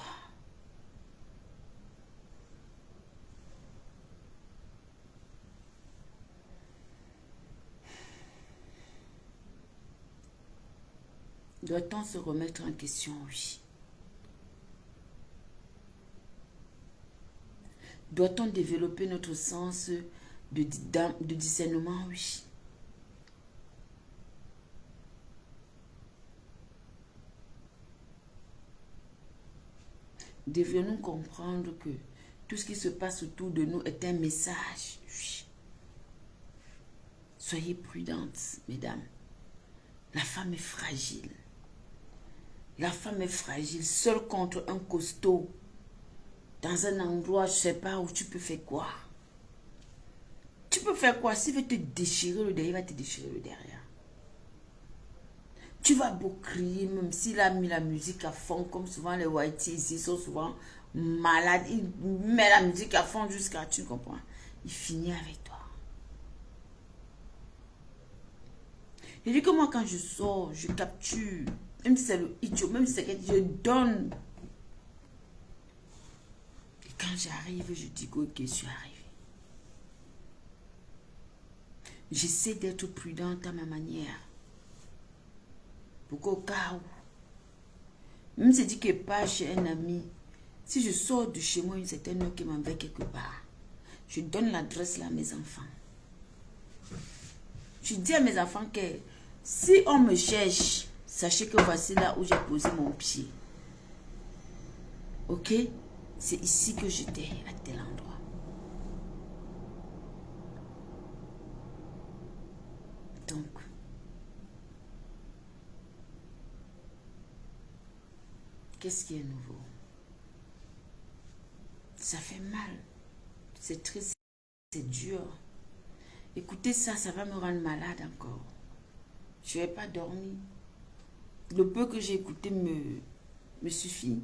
Doit-on se remettre en question? Oui. Doit-on développer notre sens de discernement? Oui. Devions-nous comprendre que tout ce qui se passe autour de nous est un message? Oui. Soyez prudentes, mesdames. La femme est fragile. La femme est fragile, seule contre un costaud. Dans un endroit, je ne sais pas où tu peux faire quoi. Tu peux faire quoi? S'il veut te déchirer le derrière, il va te déchirer le derrière. Tu vas beau crier, même s'il a mis la musique à fond, comme souvent les whiteys ici sont souvent malades. Il met la musique à fond jusqu'à, tu comprends? Il finit avec toi. Il dit que moi, quand je sors, je capture. Même si c'est le idiot, même si c'est que je donne. Et quand j'arrive, je dis que ok, je suis arrivé. J'essaie d'être prudente à ma manière. Pour qu'au cas où, même si je dis que pas chez un ami, si je sors de chez moi une certaine heure qui m'envoie quelque part, je donne l'adresse là à mes enfants. Je dis à mes enfants que si on me cherche, sachez que voici là où j'ai posé mon pied. Ok? C'est ici que j'étais, à tel endroit. Donc, Qu'est-ce qui est nouveau? Ça fait mal. C'est triste, c'est dur. Écoutez ça, ça va me rendre malade encore. Je n'ai pas dormi. Le peu que j'ai écouté me suffit.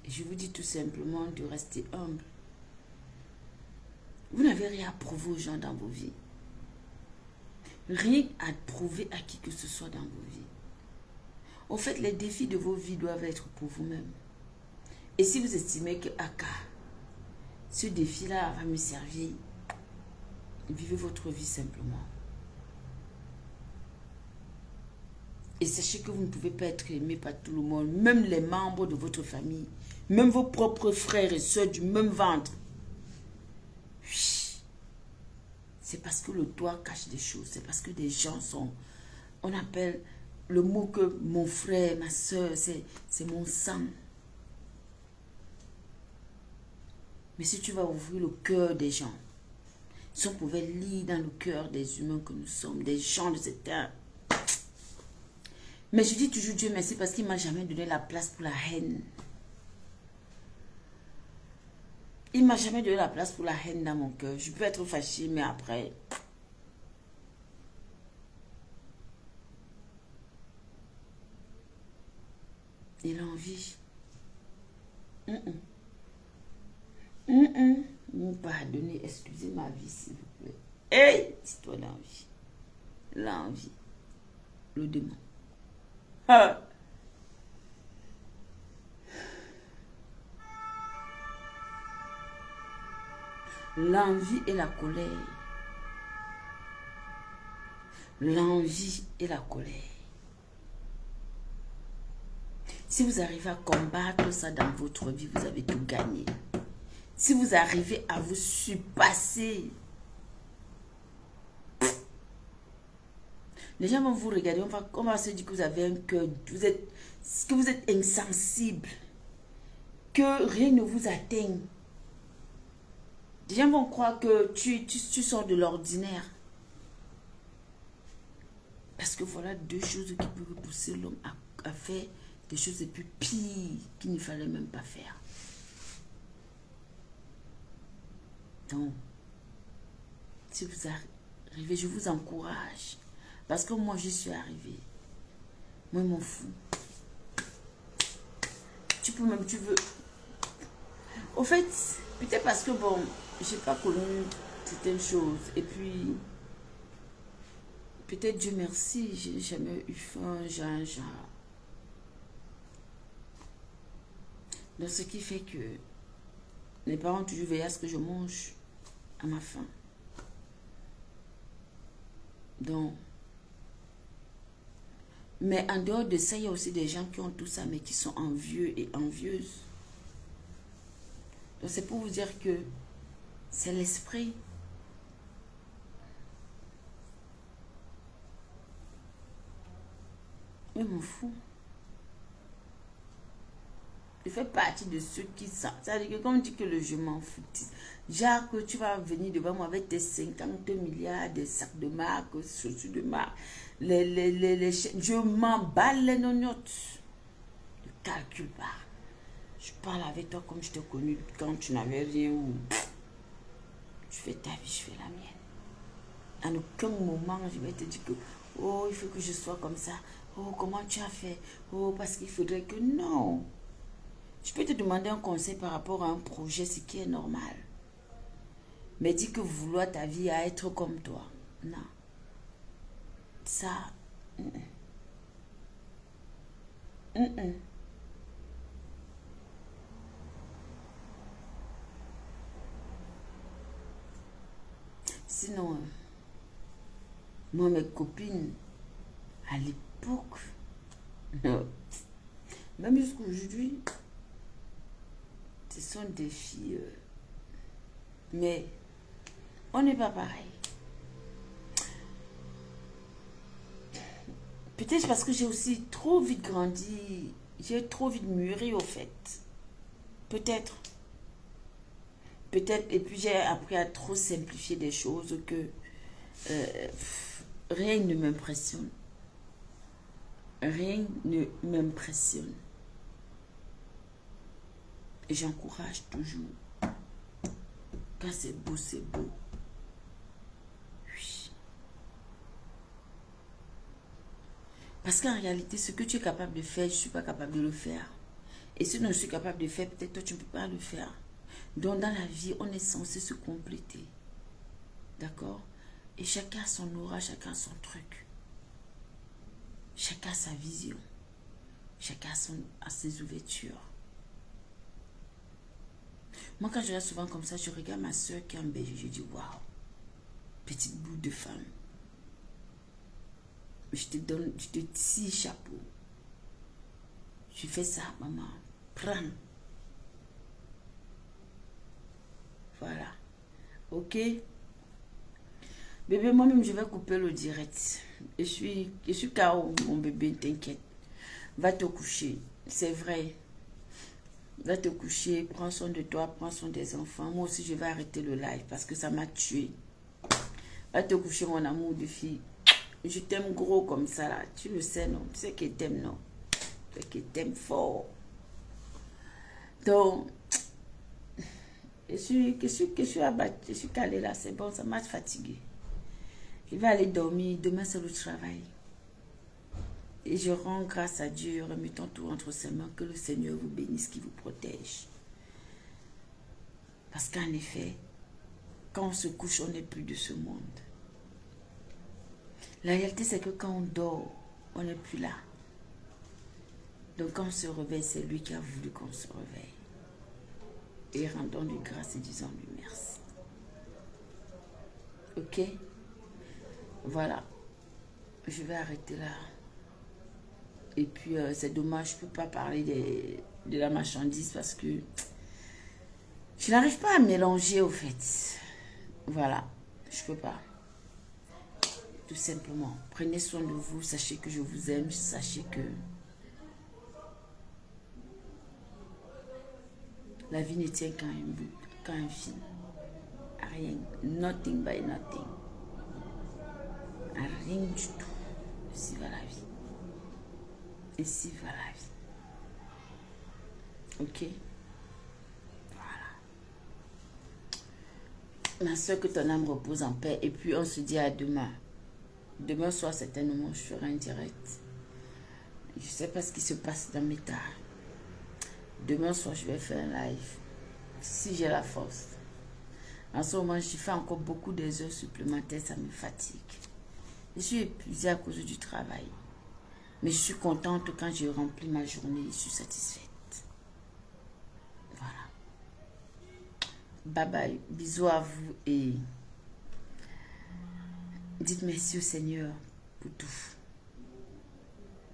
Et je vous dis tout simplement de rester humble. Vous n'avez rien à prouver aux gens dans vos vies. Rien à prouver à qui que ce soit dans vos vies. En fait, les défis de vos vies doivent être pour vous-même. Et si vous estimez que ce défi-là va me servir, vivez votre vie simplement. Et sachez que vous ne pouvez pas être aimé par tout le monde, même les membres de votre famille, même vos propres frères et soeurs du même ventre. C'est parce que le toit cache des choses, c'est parce que des gens sont, on appelle le mot que mon frère, ma soeur, c'est mon sang. Mais si tu vas ouvrir le cœur des gens, si on pouvait lire dans le cœur des humains que nous sommes, des gens de cette terre. Mais je dis toujours Dieu merci parce qu'il ne m'a jamais donné la place pour la haine. Il ne m'a jamais donné la place pour la haine dans mon cœur. Je peux être fâchée, mais après... Et l'envie. Pardonnez, excusez ma vie, s'il vous plaît. Hey, c'est toi l'envie. L'envie. Le démon. Ah. L'envie et la colère. L'envie et la colère. Si vous arrivez à combattre ça dans votre vie, vous avez tout gagné. Si vous arrivez à vous surpasser, les gens vont vous regarder, on va se dire que vous avez un cœur, que vous êtes insensible, que rien ne vous atteint. Les gens vont croire que tu sors de l'ordinaire. Parce que voilà deux choses qui peuvent pousser l'homme à faire des choses les plus pires qu'il ne fallait même pas faire. Donc, si vous arrivez, je vous encourage. Parce que moi, je suis arrivée. Moi, je m'en fous. Tu peux même, tu veux. Au fait, peut-être parce que, bon, je n'ai pas connu certaines choses. Et puis, peut-être Dieu merci, je n'ai jamais eu faim, Donc, ce qui fait que les parents ont toujours veillé à ce que je mange à ma faim. Donc, mais en dehors de ça, il y a aussi des gens qui ont tout ça, mais qui sont envieux et envieuses. Donc, c'est pour vous dire que c'est l'esprit. Je m'en fous. Je fais partie de ceux qui sentent. C'est-à-dire que quand on dit que le je m'en fous, genre que tu vas venir devant moi avec tes 50 milliards de sacs de marque, chaussures de marque, je m'emballe les noniotes. Ne calcule pas. Je parle avec toi comme je t'ai connu quand tu n'avais rien ou tu fais ta vie, je fais la mienne. À aucun moment, je vais te dire que oh, il faut que je sois comme ça. Oh, comment tu as fait? Oh, parce qu'il faudrait que... Non. Je peux te demander un conseil par rapport à un projet, ce qui est normal. Mais dis que vouloir ta vie à être comme toi. Non. Ça... Sinon, moi, mes copines, à l'époque, même jusqu'à aujourd'hui, ce sont des filles, mais on n'est pas pareil. Peut-être parce que j'ai aussi trop vite grandi, j'ai trop vite mûri au fait. Peut-être. Peut-être, et puis j'ai appris à trop simplifier des choses que rien ne m'impressionne. Rien ne m'impressionne. Et j'encourage toujours. Quand c'est beau, c'est beau. Oui. Parce qu'en réalité, ce que tu es capable de faire, je ne suis pas capable de le faire. Et ce que je suis capable de faire, peut-être toi, tu ne peux pas le faire. Donc, dans la vie, on est censé se compléter. D'accord? Et chacun a son aura, chacun a son truc. Chacun a sa vision. Chacun a ses ouvertures. Moi, quand je regarde souvent comme ça, je regarde ma soeur qui est en Belgique, je dis, waouh, petite boule de femme. Je te tire chapeau. Je fais ça, maman. Prends. Voilà. Ok? Bébé, moi-même, je vais couper le direct. Je suis KO, mon bébé, t'inquiète. Va te coucher. C'est vrai. Va te coucher, prends soin de toi, prends soin des enfants. Moi aussi, je vais arrêter le live parce que ça m'a tué. Va te coucher, mon amour de fille. Je t'aime gros comme ça, là. Tu le sais, non? Tu sais qu'il t'aime, non? Tu sais qu'il t'aime fort. Donc, je suis abattue, je suis calée là, c'est bon, ça m'a fatiguée. Je vais aller dormir, demain c'est le travail. Et je rends grâce à Dieu, remettant tout entre ses mains, que le Seigneur vous bénisse, qu'il vous protège. Parce qu'en effet, quand on se couche, on n'est plus de ce monde. La réalité, c'est que quand on dort, on n'est plus là. Donc quand on se réveille, c'est lui qui a voulu qu'on se réveille. Et rendons-lui grâce et disons-lui merci. Ok? Voilà. Je vais arrêter là. Et puis, c'est dommage, je ne peux pas parler de la marchandise parce que je n'arrive pas à mélanger au fait. Voilà. Je ne peux pas. Tout simplement. Prenez soin de vous. Sachez que je vous aime. Sachez que la vie ne tient qu'à un but, qu'à un fil. À rien. Nothing by nothing. À rien du tout. Ici va la vie. Ici va la vie. Ok? Voilà. Ma soeur, que ton âme repose en paix. Et puis on se dit à demain. Demain soir, certainement, je ferai un direct. Je ne sais pas ce qui se passe dans mes tas. Demain soir, je vais faire un live. Si j'ai la force. En ce moment, je fais encore beaucoup des heures supplémentaires. Ça me fatigue. Je suis épuisée à cause du travail. Mais je suis contente quand j'ai rempli ma journée. Je suis satisfaite. Voilà. Bye bye. Bisous à vous et dites merci au Seigneur pour tout.